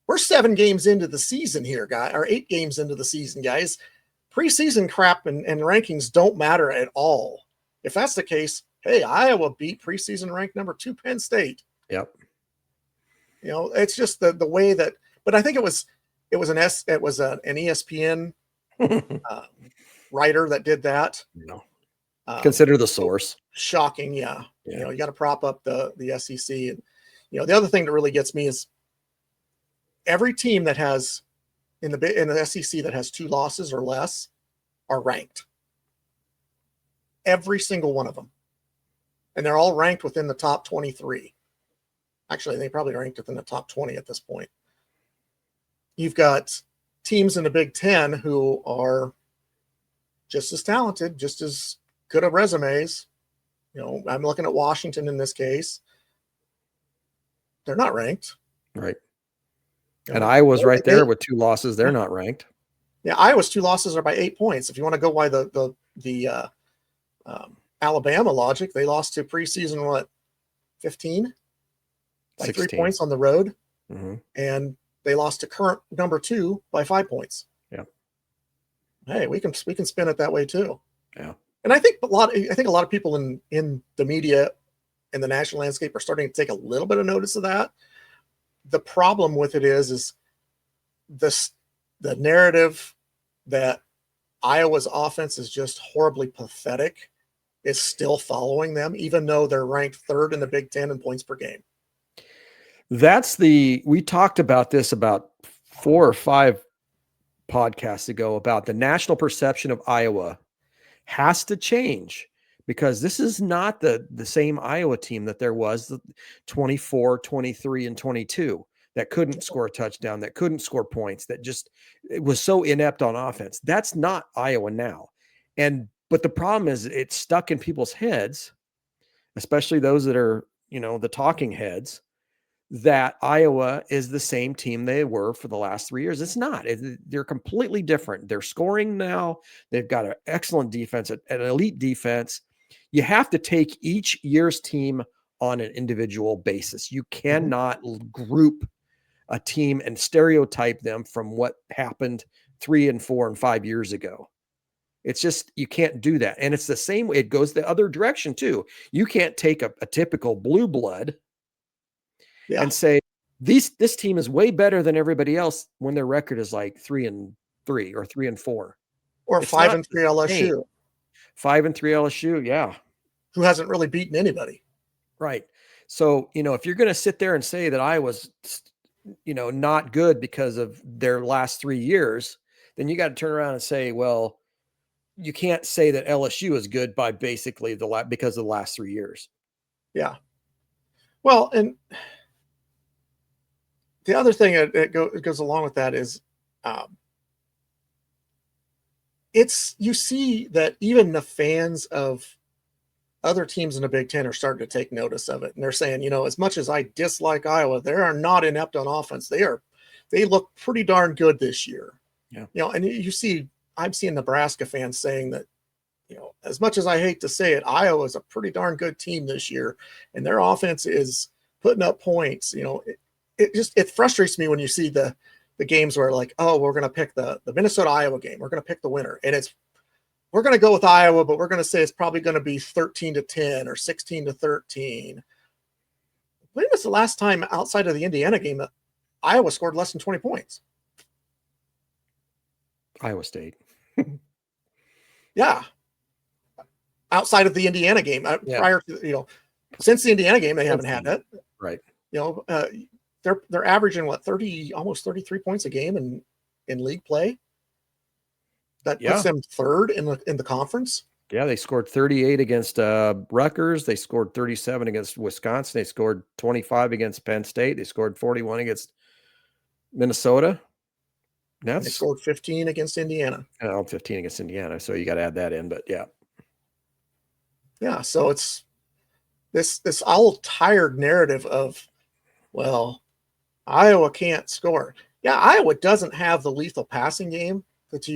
We're 7 games into the season here, guys, or 8 games into the season, guys. Preseason crap and rankings don't matter at all. If that's the case, hey, Iowa beat preseason ranked number 2 Penn State. Yep. It's just the way that. But I think it was an ESPN writer that did that. No. Consider the source. Shocking, yeah. You got to prop up the SEC, and the other thing that really gets me is every team that has in the SEC that has 2 losses or less are ranked. Every single one of them. And they're all ranked within the top 23. Actually, they probably ranked within the top 20 at this point. You've got teams in the Big Ten who are just as talented, just as good of resumes. I'm looking at Washington in this case. They're not ranked. Right. And Iowa's right there with 2 losses. They're not ranked. Yeah, Iowa's 2 losses are by 8 points. If you want to go by the Alabama logic, they lost to preseason 15? By 16. 3 points on the road. Mm-hmm. And they lost to current number 2 by 5 points. Yeah. Hey, we can spin it that way too. Yeah. And I think a lot of people in the media and the national landscape are starting to take a little bit of notice of that. The problem with it is the narrative that Iowa's offense is just horribly pathetic is still following them, even though they're ranked 3rd in the Big Ten in points per game. We talked about this about 4 or 5 podcasts ago about the national perception of Iowa has to change, because this is not the same Iowa team that there was the 24, 23, and 22 that couldn't score a touchdown, that couldn't score points, it was so inept on offense. That's not Iowa now. But the problem is it's stuck in people's heads, especially those that are, the talking heads, that Iowa is the same team they were for the last 3 years. It's not. They're completely different. They're scoring now. They've got an excellent defense, an elite defense. You have to take each year's team on an individual basis. You cannot group a team and stereotype them from what happened 3 and 4 and 5 years ago. It's just, you can't do that. And it's the same way. It goes the other direction too. You can't take a typical blue blood and say, this team is way better than everybody else when their record is like 3 and 3 or 3 and 4. Or 5 and 3 LSU. 5 and 3 LSU. Yeah. Who hasn't really beaten anybody. Right. So, if you're going to sit there and say that I was, not good because of their last 3 years, then you got to turn around and say, well, you can't say that LSU is good by basically because of the last 3 years. Yeah. Well, and the other thing that goes along with that is, you see that even the fans of other teams in the Big Ten are starting to take notice of it. And they're saying, as much as I dislike Iowa, they are not inept on offense. They look pretty darn good this year. Yeah. And I'm seeing Nebraska fans saying that, as much as I hate to say it, Iowa is a pretty darn good team this year, and their offense is putting up points. It frustrates me when you see the games where like, oh, we're going to pick the Minnesota Iowa game. We're going to pick the winner. And we're going to go with Iowa, but we're going to say it's probably going to be 13-10 or 16-13. When was the last time outside of the Indiana game that Iowa scored less than 20 points? Iowa State. Yeah. Outside of the Indiana game, prior to, since the Indiana game, they haven't had that. Right. They're averaging almost 33 points a game in league play. That puts them third in the conference. Yeah, they scored 38 against Rutgers. They scored 37 against Wisconsin. They scored 25 against Penn State. They scored 41 against Minnesota. They scored 15 against Indiana. 15 against Indiana. So you got to add that in, but yeah. Yeah, so it's this old tired narrative of, well, Iowa can't score. Yeah, Iowa doesn't have the lethal passing game that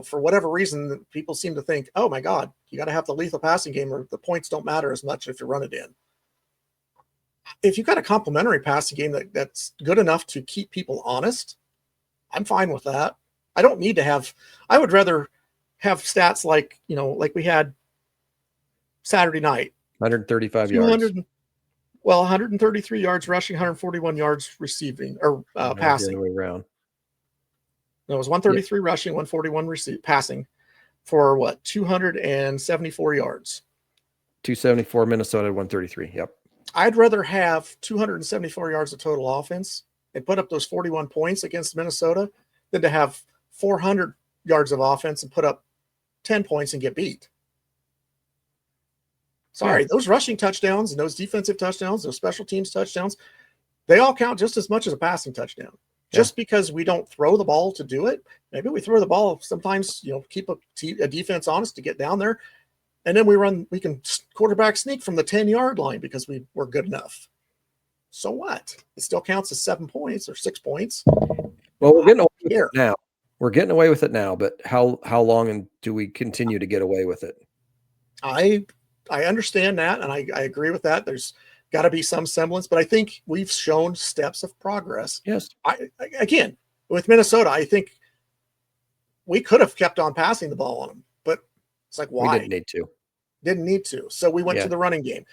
for whatever reason, people seem to think, oh my God, you got to have the lethal passing game or the points don't matter as much if you run it in. If you've got a complementary passing game that's good enough to keep people honest, I'm fine with that. I don't need to I would rather have stats like we had Saturday night. 135 yards. 133 yards rushing, 141 yards receiving or passing. The way around. No, it was 133 rushing, 141 passing for 274 yards. 274 Minnesota, 133. Yep. I'd rather have 274 yards of total offense and put up those 41 points against Minnesota than to have 400 yards of offense and put up 10 points and get beat. Sorry, those rushing touchdowns and those defensive touchdowns, those special teams touchdowns, they all count just as much as a passing touchdown. Just because we don't throw the ball to do it, maybe we throw the ball sometimes, keep a defense honest to get down there. And then we can quarterback sneak from the 10-yard line because we're good enough. So what? It still counts as 7 points or 6 points. Well, we're getting away with it now. We're getting away with it now, but how long do we continue to get away with it? I understand that, and I agree with that. There's got to be some semblance, but I think we've shown steps of progress. Yes. Again, with Minnesota, I think we could have kept on passing the ball on them, but it's like, why? We Didn't need to. So we went to the running game.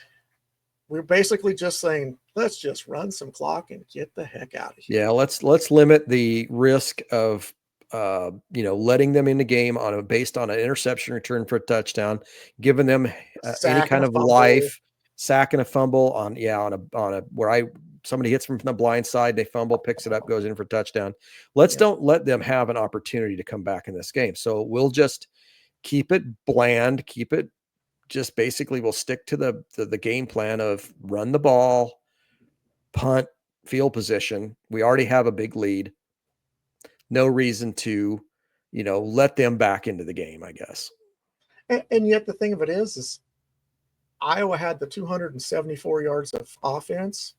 We're basically just saying, let's just run some clock and get the heck out of here. Yeah, let's limit the risk of letting them in the game based on an interception return for a touchdown, giving them any kind of life, sack and a fumble on a where somebody hits from the blind side, they fumble, picks it up, goes in for a touchdown. Don't let them have an opportunity to come back in this game. So we'll just keep it bland, just basically we'll stick to the game plan of run the ball, punt, field position. We already have a big lead. No reason to, let them back into the game, I guess. And yet the thing of it is Iowa had the 274 yards of offense,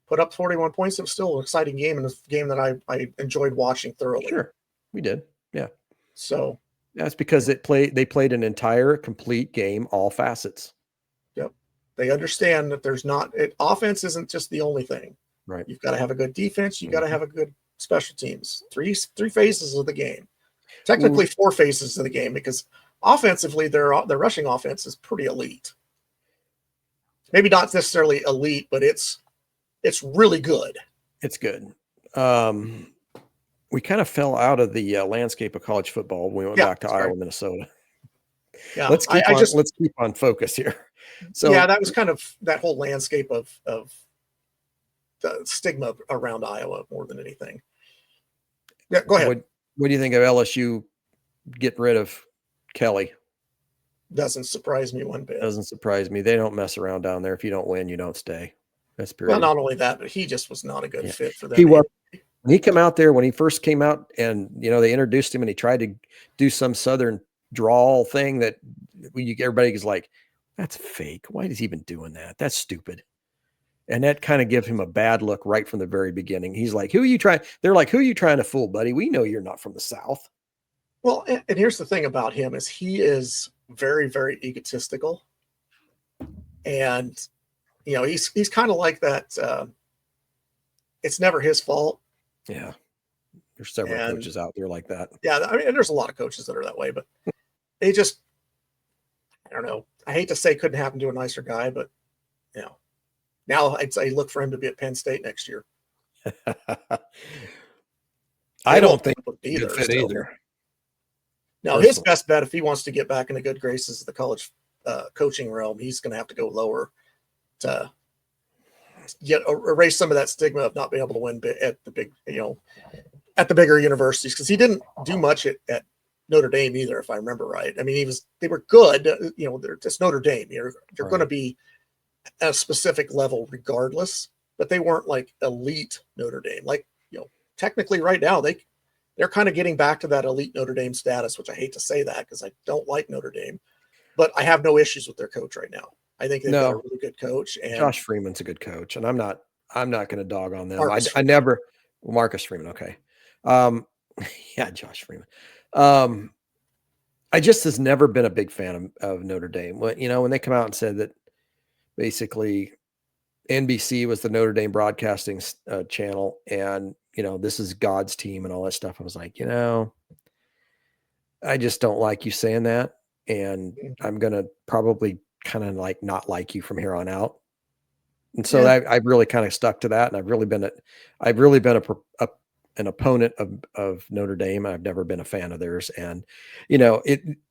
put up 41 points. It was still an exciting game, and a game that I enjoyed watching thoroughly. Sure, we did. Yeah. So that's because they played an entire complete game, all facets. Yep. They understand that offense isn't just the only thing. Right. You've got to have a good defense. You got to have a good special teams. Three phases of the game. Technically 4 phases of the game, because offensively their rushing offense is pretty elite. Maybe not necessarily elite, but it's really good. It's good. We kind of fell out of the landscape of college football when we went back to Iowa, Minnesota. Yeah, let's keep on focus here. So yeah, that was kind of that whole landscape of the stigma around Iowa more than anything. Yeah, go ahead. What do you think of LSU getting rid of Kelly? Doesn't surprise me one bit. Doesn't surprise me. They don't mess around down there. If you don't win, you don't stay. That's period. Well, not only that, but he just was not a good fit for them. He was. When he came out there, when he first came out, and they introduced him, and he tried to do some Southern drawl thing that everybody was like, "That's fake. Why is he even doing that? That's stupid." And that kind of gives him a bad look right from the very beginning. He's like, "Who are you trying?" They're like, "Who are you trying to fool, buddy? We know you're not from the South." Well, and here's the thing about him is he is very, very egotistical, and he's kind of like that. It's never his fault. Yeah, there's several coaches out there like that. Yeah, I mean, and there's a lot of coaches that are that way, but they just, I don't know. I hate to say couldn't happen to a nicer guy, but now I'd say look for him to be at Penn State next year. I don't think he would fit either. No, his best bet if he wants to get back in the good graces of the college coaching realm, he's going to have to go lower to erase some of that stigma of not being able to win at the big, at the bigger universities, because he didn't do much at Notre Dame either, if I remember right. I mean, they were good, they're just Notre Dame. You're right. Going to be at a specific level regardless, but they weren't like elite Notre Dame. Like, technically right now they're kind of getting back to that elite Notre Dame status, which I hate to say that because I don't like Notre Dame, but I have no issues with their coach right now. I think they've got a really good coach, and Josh Freeman's a good coach, and I'm not going to dog on them. Marcus Freeman. Okay. Yeah, Josh Freeman. I just has never been a big fan of Notre Dame. When they come out and said that basically NBC was the Notre Dame broadcasting channel, and this is God's team and all that stuff, I was like, I just don't like you saying that, and I'm gonna probably kind of like not like you from here on out. And so I've really kind of stuck to that, and I've really been an opponent of Notre Dame. I've never been a fan of theirs, and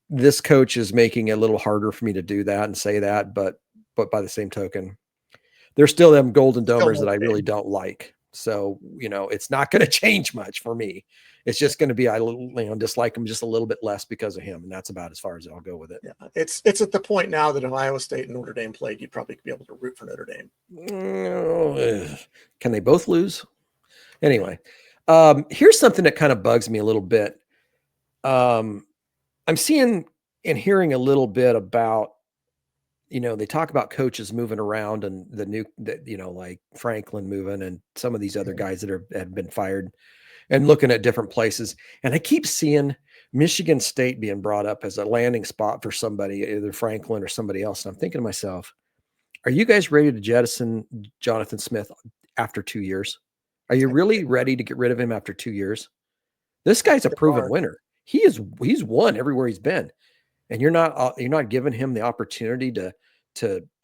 this coach is making it a little harder for me to do that and say that, but by the same token, there's still them Golden Domers that I really don't like. So, it's not going to change much for me. It's just going to be, I dislike him just a little bit less because of him. And that's about as far as I'll go with it. Yeah. It's at the point now that if Iowa State and Notre Dame played, you'd probably be able to root for Notre Dame. Can they both lose? Anyway, here's something that kind of bugs me a little bit. I'm seeing and hearing a little bit about, they talk about coaches moving around and like Franklin moving and some of these other guys that have been fired and looking at different places. And I keep seeing Michigan State being brought up as a landing spot for somebody, either Franklin or somebody else. And I'm thinking to myself, are you guys ready to jettison Jonathan Smith after 2 years? Are you really ready to get rid of him after 2 years? This guy's a proven winner. He's won everywhere he's been. And you're not giving him the opportunity to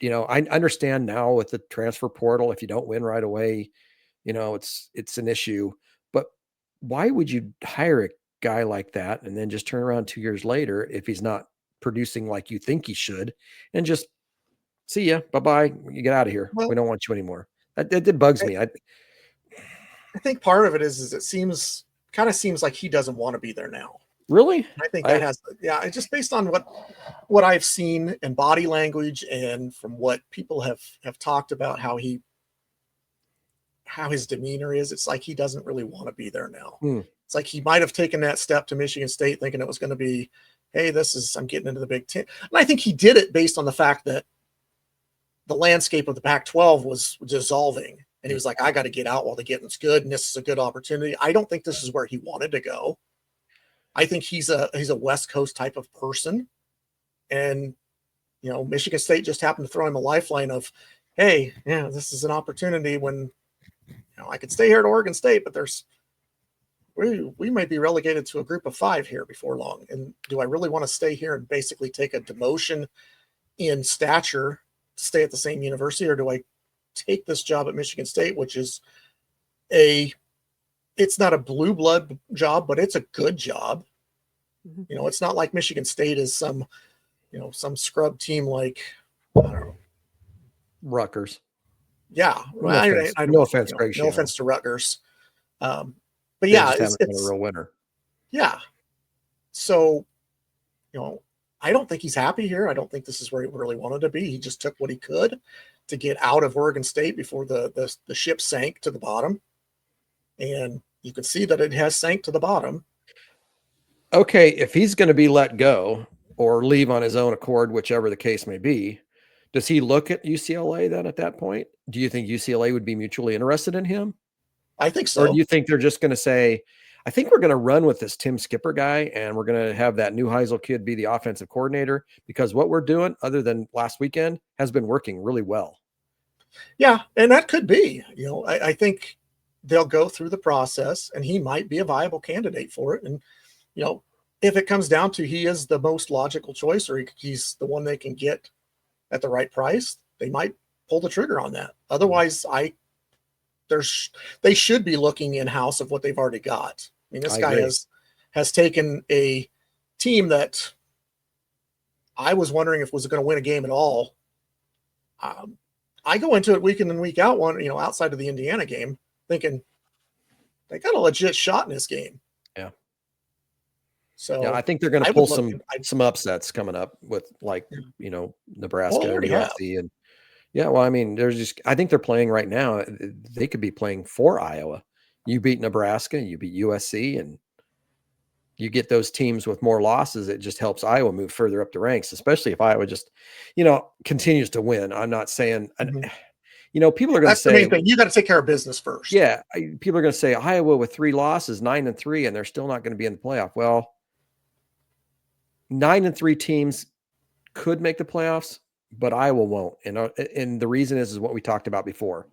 I understand now with the transfer portal, if you don't win right away, it's an issue. But why would you hire a guy like that and then just turn around 2 years later if he's not producing like you think he should, and just see ya, bye-bye, you get out of here. We don't want you anymore. That bugs me. I think part of it is it seems like he doesn't want to be there now. Really? I think that it's just based on what I've seen in body language and from what people have talked about how his demeanor is. It's like he doesn't really want to be there now. It's like he might have taken that step to Michigan State thinking it was going to be, hey, I'm getting into the Big Ten. And I think he did it based on the fact that the landscape of the Pac-12 was dissolving. And he was like, I got to get out while the getting's good. And this is a good opportunity. I don't think this is where he wanted to go. I think he's a West Coast type of person. And, Michigan State just happened to throw him a lifeline of, hey, this is an opportunity when I could stay here at Oregon State, but we might be relegated to a group of 5 here before long. And do I really want to stay here and basically take a demotion in stature to stay at the same university, or do I take this job at Michigan State, which is it's not a blue blood job, but it's a good job. It's not like Michigan State is some scrub team like, I don't know, Rutgers. Yeah. No offense, no offense, Greg no offense to Rutgers. But they yeah, just haven't been a real winner. Yeah. So, I don't think he's happy here. I don't think this is where he really wanted to be. He just took what he could to get out of Oregon State before the ship sank to the bottom. And you can see that it has sank to the bottom. Okay, if he's going to be let go or leave on his own accord, whichever the case may be, does he look at UCLA then at that point? Do you think UCLA would be mutually interested in him? I think so. Or do you think they're just going to say, I think we're going to run with this Tim Skipper guy, and we're going to have that new Heisel kid be the offensive coordinator, because what we're doing, other than last weekend, has been working really well. Yeah, and that could be. I think they'll go through the process, and he might be a viable candidate for it. And, if it comes down to he is the most logical choice, or he's the one they can get at the right price, they might pull the trigger on that. Otherwise, they should be looking in-house of what they've already got. I mean, this guy has taken a team that I was wondering if was going to win a game at all. I go into it week in and week out, outside of the Indiana game, thinking they got a legit shot in this game. Yeah. So yeah, I think they're going to pull some upsets coming up with Nebraska and USC and well, I mean, I think they're playing right now. They could be playing for Iowa. You beat Nebraska, you beat USC, and you get those teams with more losses. It just helps Iowa move further up the ranks, especially if Iowa just, continues to win. I'm not saying, people are going to say, the main thing. You got to take care of business first. Yeah. People are going to say Iowa with 3 losses, 9-3, and they're still not going to be in the playoff. Well, 9-3 teams could make the playoffs, but Iowa won't. And the reason is what we talked about before.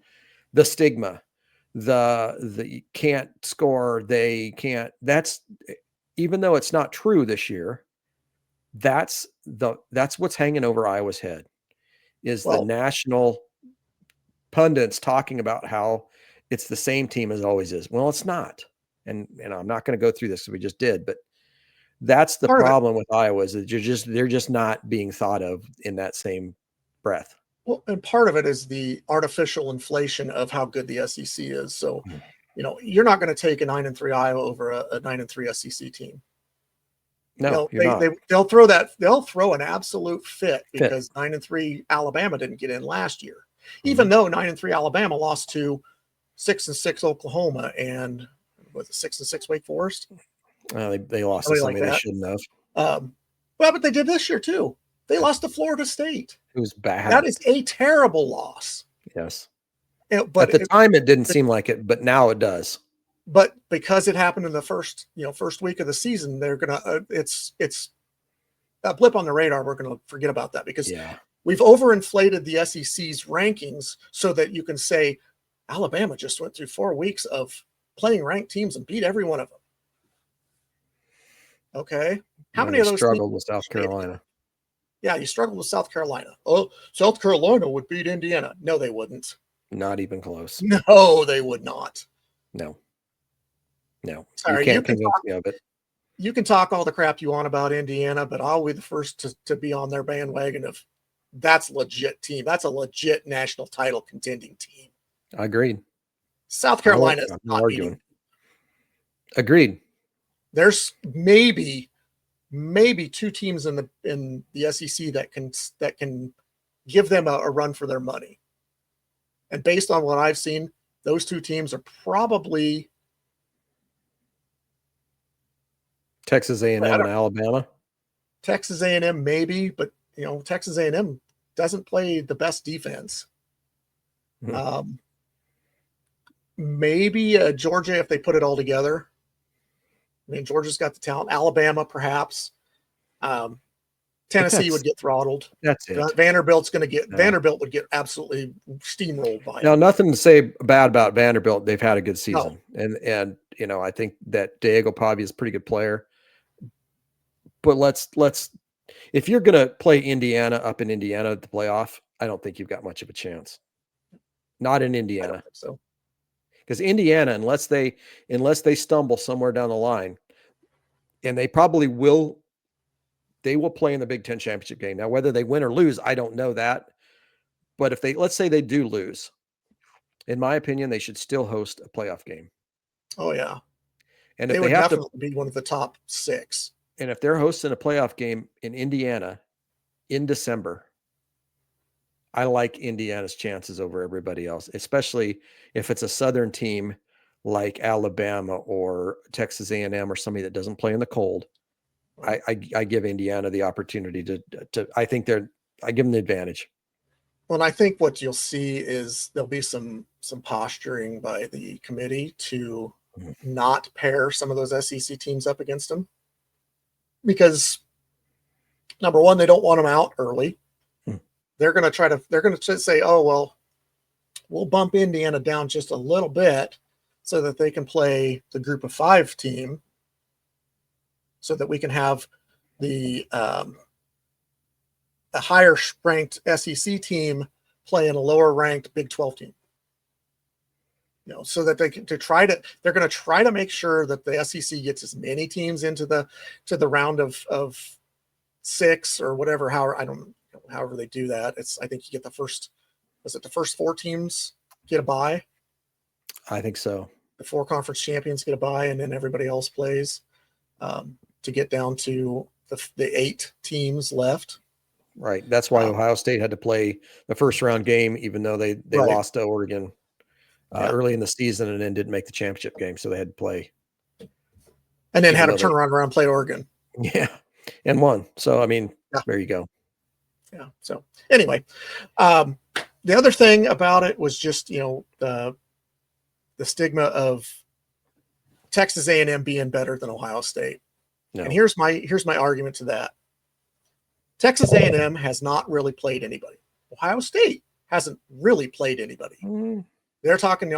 The stigma, the can't score, they can't. That's, even though it's not true this year, that's what's hanging over Iowa's head, is the national pundits talking about how it's the same team as always is. Well, it's not. And I'm not going to go through this, we just did, but that's the problem with Iowa, is that they're just not being thought of in that same breath. Well, and part of it is the artificial inflation of how good the SEC is. So, you're not going to take a 9-3 Iowa over a 9-3 SEC team. No, they'll throw an absolute fit because 9-3 Alabama didn't get in last year, even though 9-3 Alabama lost to 6-6 Oklahoma and was it 6-6 Wake Forest? They lost to somebody they shouldn't have. But they did this year too. They lost to Florida State. It was bad. That is a terrible loss. Yes. But at the time, it didn't seem like it, but now it does. But because it happened in the first week of the season, they're gonna it's a blip on the radar. We're gonna forget about that because we've overinflated the SEC's rankings so that you can say Alabama just went through 4 weeks of playing ranked teams and beat every one of them. Okay, how many of those struggled with South Carolina? Yeah, you struggled with South Carolina. Oh, South Carolina would beat Indiana. No, they wouldn't. Not even close. No, they would not. No. Sorry, you can't convince me of it. You can talk all the crap you want about Indiana, but I'll be the first to be on their bandwagon of that's a legit team. That's a legit national title contending team. Agreed. South Carolina is not arguing. Agreed. There's maybe 2 teams in the SEC that can give them a run for their money. And based on what I've seen, those 2 teams are probably Texas A&M and Alabama. Texas A&M maybe, but Texas A&M doesn't play the best defense. Maybe Georgia if they put it all together. I mean, Georgia's got the talent. Alabama, perhaps. Tennessee would get throttled. That's it. Vanderbilt would get absolutely steamrolled by Now, it. nothing to say bad about Vanderbilt. They've had a good season. No. And I think that Diego Pavia is a pretty good player. But let's if you're going to play Indiana up in Indiana at the playoff, I don't think you've got much of a chance. Not in Indiana. I don't think so. Because Indiana, unless they stumble somewhere down the line, and they probably will, they will play in the Big Ten championship game. Now, whether they win or lose, I don't know that. But if let's say they do lose, in my opinion, they should still host a playoff game. Oh yeah. And they if would they have definitely be one of the top 6. And if they're hosting a playoff game in Indiana in December, I like Indiana's chances over everybody else, especially if it's a Southern team like Alabama or Texas A&M or somebody that doesn't play in the cold. I give Indiana the opportunity to I think I give them the advantage. Well, and I think what you'll see is there'll be some posturing by the committee to not pair some of those SEC teams up against them. Because number one, they don't want them out early. They're going to say, oh, well, we'll bump Indiana down just a little bit so that they can play the group of 5 team so that we can have a higher ranked SEC team play in a lower ranked Big 12 team. So that they're going to try to make sure that the SEC gets as many teams into the round of 6 or whatever, however they do that. I think you get the first 4 teams get a bye? I think so. The 4 conference champions get a bye, and then everybody else plays to get down to the 8 teams left. Right. That's why Ohio State had to play the first round game, even though they right. lost to Oregon early in the season and then didn't make the championship game. So they had to play. And then had to turn around and play Oregon. Yeah. And won. So, I mean, there you go. Yeah. So anyway, the other thing about it was just, the stigma of Texas A&M being better than Ohio State. No. And here's my argument to that. Texas A&M has not really played anybody. Ohio State hasn't really played anybody. They're talking,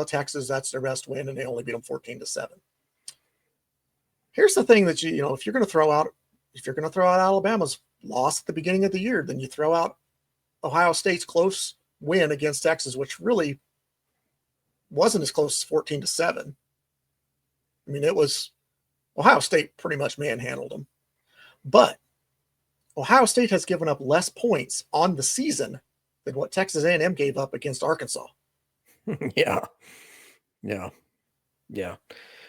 Texas, that's their best win, and they only beat them 14-7. Here's the thing that if you're going to throw out Alabama's loss at the beginning of the year, then you throw out Ohio State's close win against Texas, which really wasn't as close as 14-7. I mean, it was Ohio State pretty much manhandled them, but Ohio State has given up less points on the season than what Texas A&M gave up against Arkansas. Yeah.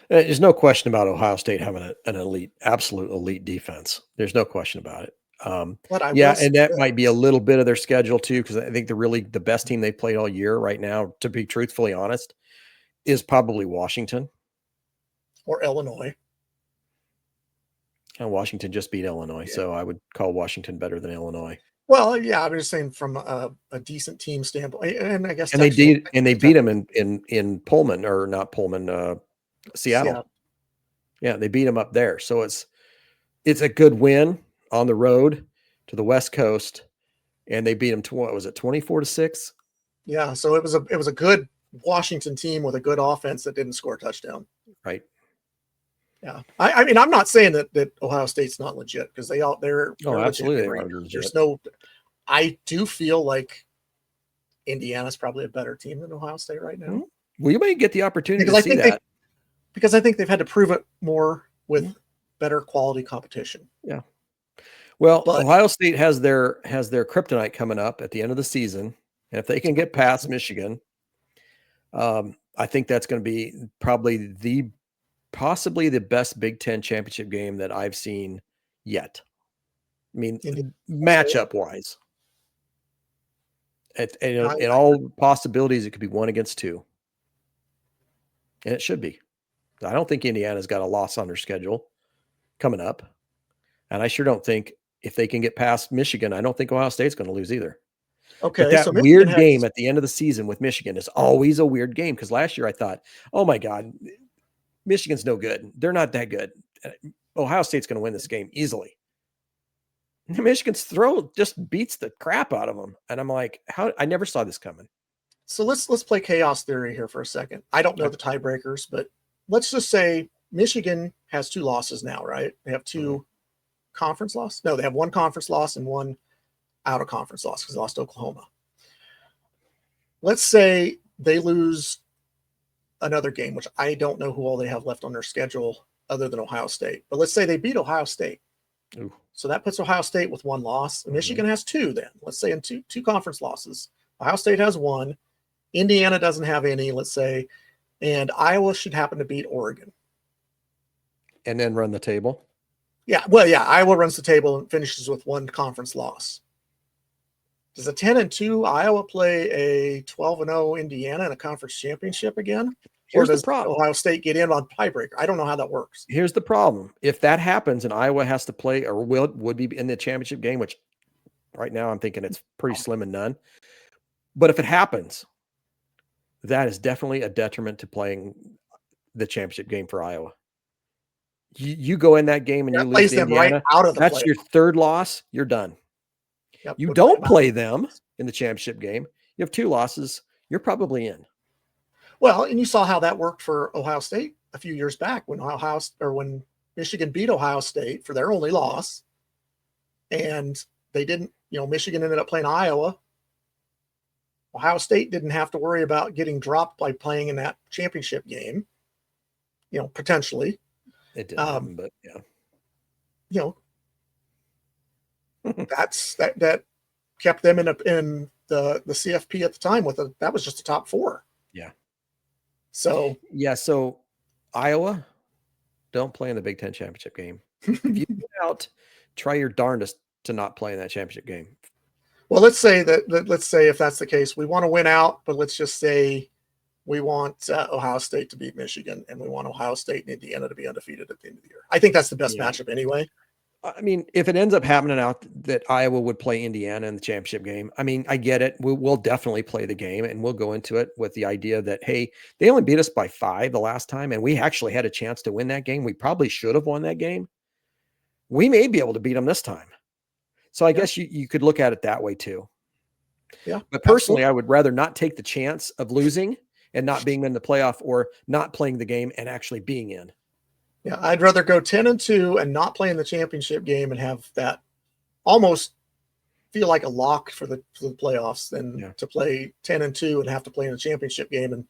There's no question about Ohio State having an absolute elite defense. There's no question about it. And that might be a little bit of their schedule too, because I think the best team they played all year right now, to be truthfully honest, is probably Washington or Illinois. And Washington just beat Illinois, so I would call Washington better than Illinois. Well, yeah, I'm just saying from a decent team standpoint, and I guess they beat them in Pullman, or not Pullman, Seattle. Yeah, they beat them up there, so it's a good win on the road to the West Coast, and they beat them 24-6. Yeah, so it was a good Washington team with a good offense that didn't score a touchdown. Right. Yeah, I mean, I'm not saying that Ohio State's not legit, because they're absolutely legit. There's I do feel like Indiana's probably a better team than Ohio State right now. Well, you may get the opportunity to see that, because I think they've had to prove it more with better quality competition. Yeah. Well, Ohio State has their kryptonite coming up at the end of the season, and if they can get past Michigan, I think that's going to be probably possibly the best Big Ten championship game that I've seen yet. I mean, matchup wise, in all possibilities, it could be 1 against 2, and it should be. I don't think Indiana's got a loss on their schedule coming up, and I sure don't think, if they can get past Michigan, I don't think Ohio State's going to lose either. Okay, but that weird game at the end of the season with Michigan is always a weird game, because last year I thought, oh my God, Michigan's no good. They're not that good. Ohio State's going to win this game easily. Michigan's throw just beats the crap out of them. And I'm like, how? I never saw this coming. So let's play chaos theory here for a second. I don't know the tiebreakers, but let's just say Michigan has 2 losses now, right? They have 2 conference losses. No, they have 1 conference loss and 1 out of conference loss because they lost to Oklahoma. Let's say they lose another game, which I don't know who all they have left on their schedule other than Ohio State. But let's say they beat Ohio State. Ooh. So that puts Ohio State with 1 loss. Michigan has 2 then. Let's say in two conference losses. Ohio State has 1. Indiana doesn't have any, let's say. And Iowa should happen to beat Oregon. And then run the table. Yeah, well, yeah, Iowa runs the table and finishes with 1 conference loss. Does a 10-2 Iowa play a 12-0 Indiana in a conference championship again? Here's or does the problem. Ohio State get in on tiebreaker? I don't know how that works. Here's the problem. If that happens and Iowa has to play or would be in the championship game, which right now I'm thinking it's pretty slim and none. But if it happens, that is definitely a detriment to playing the championship game for Iowa. You go in that game and you lose to Indiana, right out of the that's playoff. your 3rd loss. You're done. Yep, You don't play them in the championship game. You have 2 losses. You're probably in. Well, and you saw how that worked for Ohio State a few years back when when Michigan beat Ohio State for their only loss, and they didn't. Michigan ended up playing Iowa. Ohio State didn't have to worry about getting dropped by playing in that championship game. Potentially. It didn't, but yeah. That kept them in the CFP at the time that was just the top 4. Yeah. So so Iowa, don't play in the Big Ten championship game. If you get out, try your darndest to not play in that championship game. Well, let's say if that's the case, we want to win out, but let's just say we want Ohio State to beat Michigan, and we want Ohio State and Indiana to be undefeated at the end of the year. I think that's the best matchup anyway. I mean, if it ends up happening out that Iowa would play Indiana in the championship game, I mean, I get it. We'll definitely play the game, and we'll go into it with the idea that, hey, they only beat us by 5 the last time, and we actually had a chance to win that game. We probably should have won that game. We may be able to beat them this time. So I guess you could look at it that way too. Yeah. But personally, I would rather not take the chance of losing and not being in the playoff, or not playing the game and actually being in. Yeah, I'd rather go 10-2 and not play in the championship game and have that almost feel like a lock for the playoffs than to play 10-2 and have to play in a championship game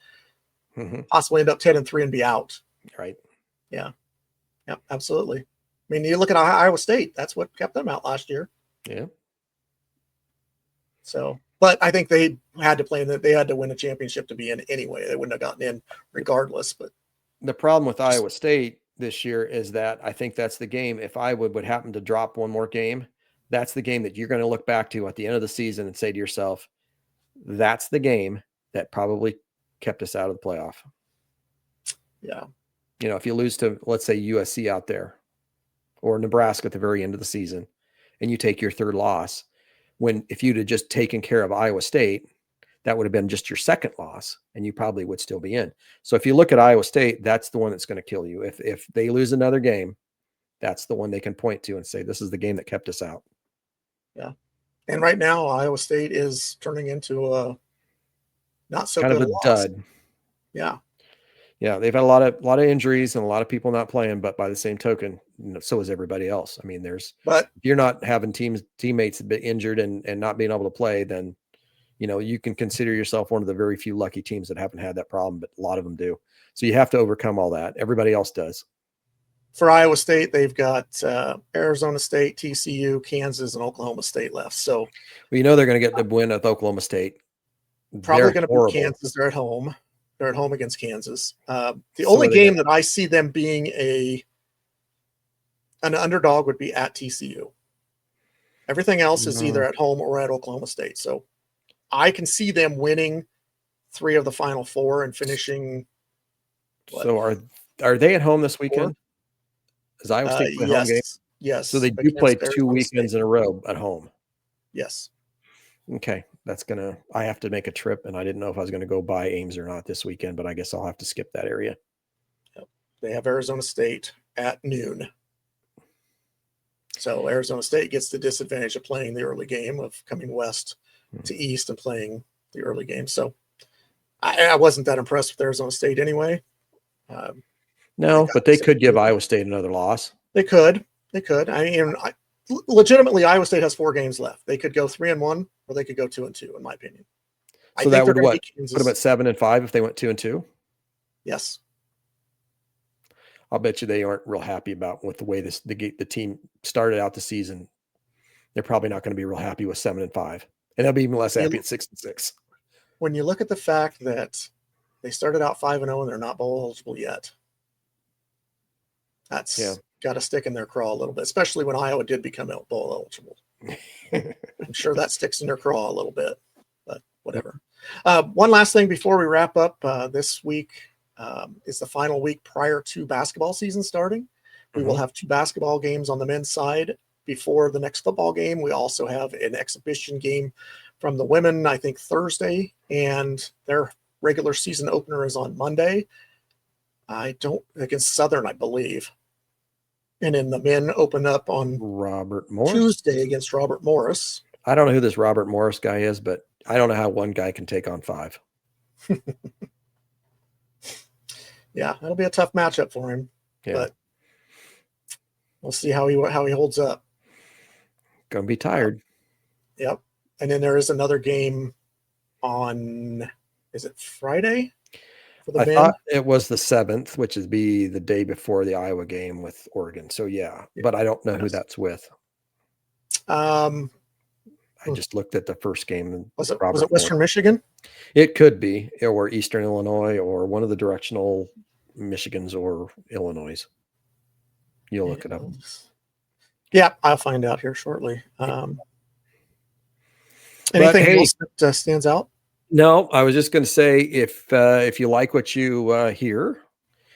and possibly end up 10-3 and be out. Right. Yeah. Yep, absolutely. I mean, you look at Iowa State, that's what kept them out last year. Yeah. So, but I think they had to play that. They had to win a championship to be in anyway. They wouldn't have gotten in regardless. But the problem with Iowa State this year is that I think that's the game. If Iowa would happen to drop one more game, that's the game that you're going to look back to at the end of the season and say to yourself, that's the game that probably kept us out of the playoff. Yeah. If you lose to, let's say, USC out there or Nebraska at the very end of the season, and you take your 3rd loss, if you'd have just taken care of Iowa State, that would have been just your 2nd loss, and you probably would still be in. So if you look at Iowa State, that's the one that's going to kill you. If they lose another game, that's the one they can point to and say, this is the game that kept us out. Yeah. And right now, Iowa State is turning into a not so kind good of a loss. dud. Yeah. Yeah. They've had a lot of injuries and a lot of people not playing, but by the same token, so is everybody else. I mean, if you're not having teammates be injured and not being able to play, then, you can consider yourself one of the very few lucky teams that haven't had that problem, but a lot of them do. So you have to overcome all that. Everybody else does. For Iowa State, they've got Arizona State, TCU, Kansas, and Oklahoma State left. So, they're going to get the win with Oklahoma State. Probably going to be Kansas. They're at home. They're at home against Kansas. The only game that I see them being an underdog would be at TCU. Everything else is either at home or at Oklahoma State. So I can see them winning 3 of the final 4 and finishing. So are they at home this weekend? Is Iowa State play home game? Yes. So they do play 2 weekends in a row at home. Yes. Okay. I have to make a trip, and I didn't know if I was going to go by Ames or not this weekend, but I guess I'll have to skip that area. Yep. They have Arizona State at noon. So Arizona State gets the disadvantage of playing the early game, of coming west to east and playing the early game. So I wasn't that impressed with Arizona State anyway. No, but they could give Iowa State another loss. They could. I mean, legitimately, Iowa State has 4 games left. They could go 3-1, or they could go 2-2, in my opinion. So that would put them at 7-5 if they went 2-2. Yes. I'll bet you they aren't real happy about with the way the team started out the season. They're probably not going to be real happy with 7-5, and they'll be even less happy at 6-6. When you look at the fact that they started out 5-0 and they're not bowl eligible yet, that's got to stick in their craw a little bit, especially when Iowa did become bowl eligible. I'm sure that sticks in their craw a little bit, but whatever. One last thing before we wrap up. This week is the final week prior to basketball season starting. We will have 2 basketball games on the men's side before the next football game. We also have an exhibition game from the women, I think Thursday, and their regular season opener is on Monday. Against Southern, I believe. And then the men open up on Robert Morris Tuesday against Robert Morris. I don't know who this Robert Morris guy is, but I don't know how one guy can take on 5. Yeah, it'll be a tough matchup for him. Yeah. But we'll see how he holds up. Gonna be tired. Yep. And then there is another game on, is it Friday for the men? Thought it was the 7th, which would be the day before the Iowa game with Oregon. So yeah, but I don't know who that's with. I just looked at the first game. Was it Western Michigan? It could be, or Eastern Illinois, or one of the directional Michigans or Illinois. You'll look it up. Yeah, I'll find out here shortly. Anything else that stands out? No, I was just going to say, if you like what you hear,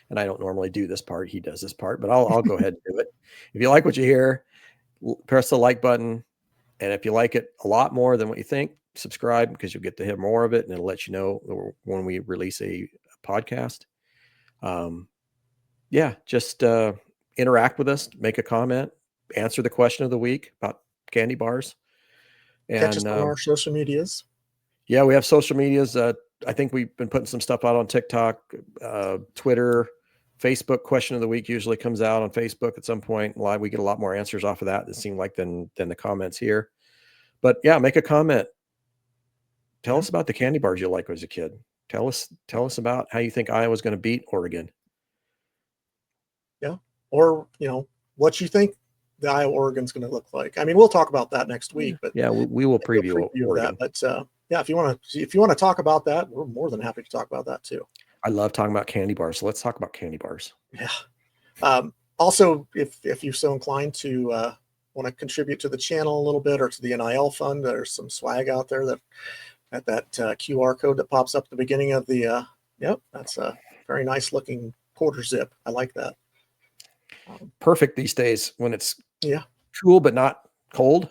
and I don't normally do this part, he does this part, but I'll go ahead and do it. If you like what you hear, press the like button. And if you like it a lot more than what you think, subscribe, because you'll get to hear more of it, and it'll let you know when we release a podcast. Just interact with us, make a comment, answer the question of the week about candy bars. And catch us on our social medias. Yeah, we have social medias. I think we've been putting some stuff out on TikTok, Twitter, Facebook. Question of the week usually comes out on Facebook at some point. Live, we get a lot more answers off of that. It seemed like than the comments here. But yeah, make a comment. Tell us about the candy bars you like as a kid. Tell us about how you think Iowa's going to beat Oregon. Yeah, or what you think the Iowa Oregon's going to look like. I mean, we'll talk about that next week. But yeah, we will preview that. But yeah, if you want to talk about that, we're more than happy to talk about that too. I love talking about candy bars. So let's talk about candy bars. Yeah. Also, if you're so inclined to want to contribute to the channel a little bit, or to the NIL fund, there's some swag out there that QR code that pops up at the beginning of the. That's a very nice looking quarter zip. I like that. Perfect these days when it's cool but not cold.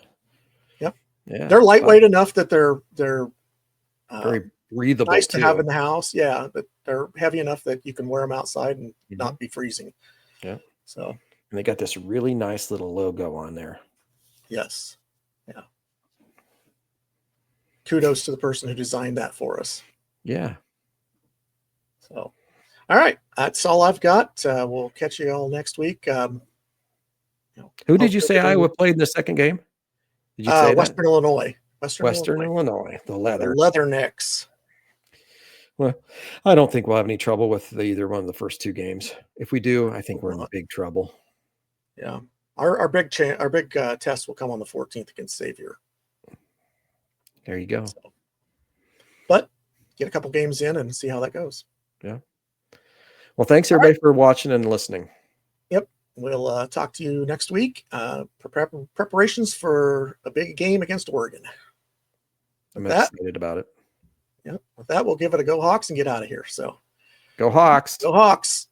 Yep. Yeah. They're lightweight enough that they're very breathable. Nice to have in the house. Yeah, but they're heavy enough that you can wear them outside and not be freezing. Yeah. So. And they got this really nice little logo on there. Yes. Yeah. Kudos to the person who designed that for us. Yeah. So, all right. That's all I've got. We'll catch you all next week. Who did you say Iowa played in the second game? Did you say Western Illinois? Western Illinois. The Leathernecks. Well, I don't think we'll have any trouble with either one of the first 2 games. If we do, I think we're in big trouble. Yeah. Our big test will come on the 14th against Xavier. There you go. So, but get a couple games in and see how that goes. Yeah. Well, thanks everybody for watching and listening. Yep. We'll talk to you next week. Preparations for a big game against Oregon. I'm excited about it. Yep. With that, we'll give it a go Hawks and get out of here. So go Hawks. Go Hawks.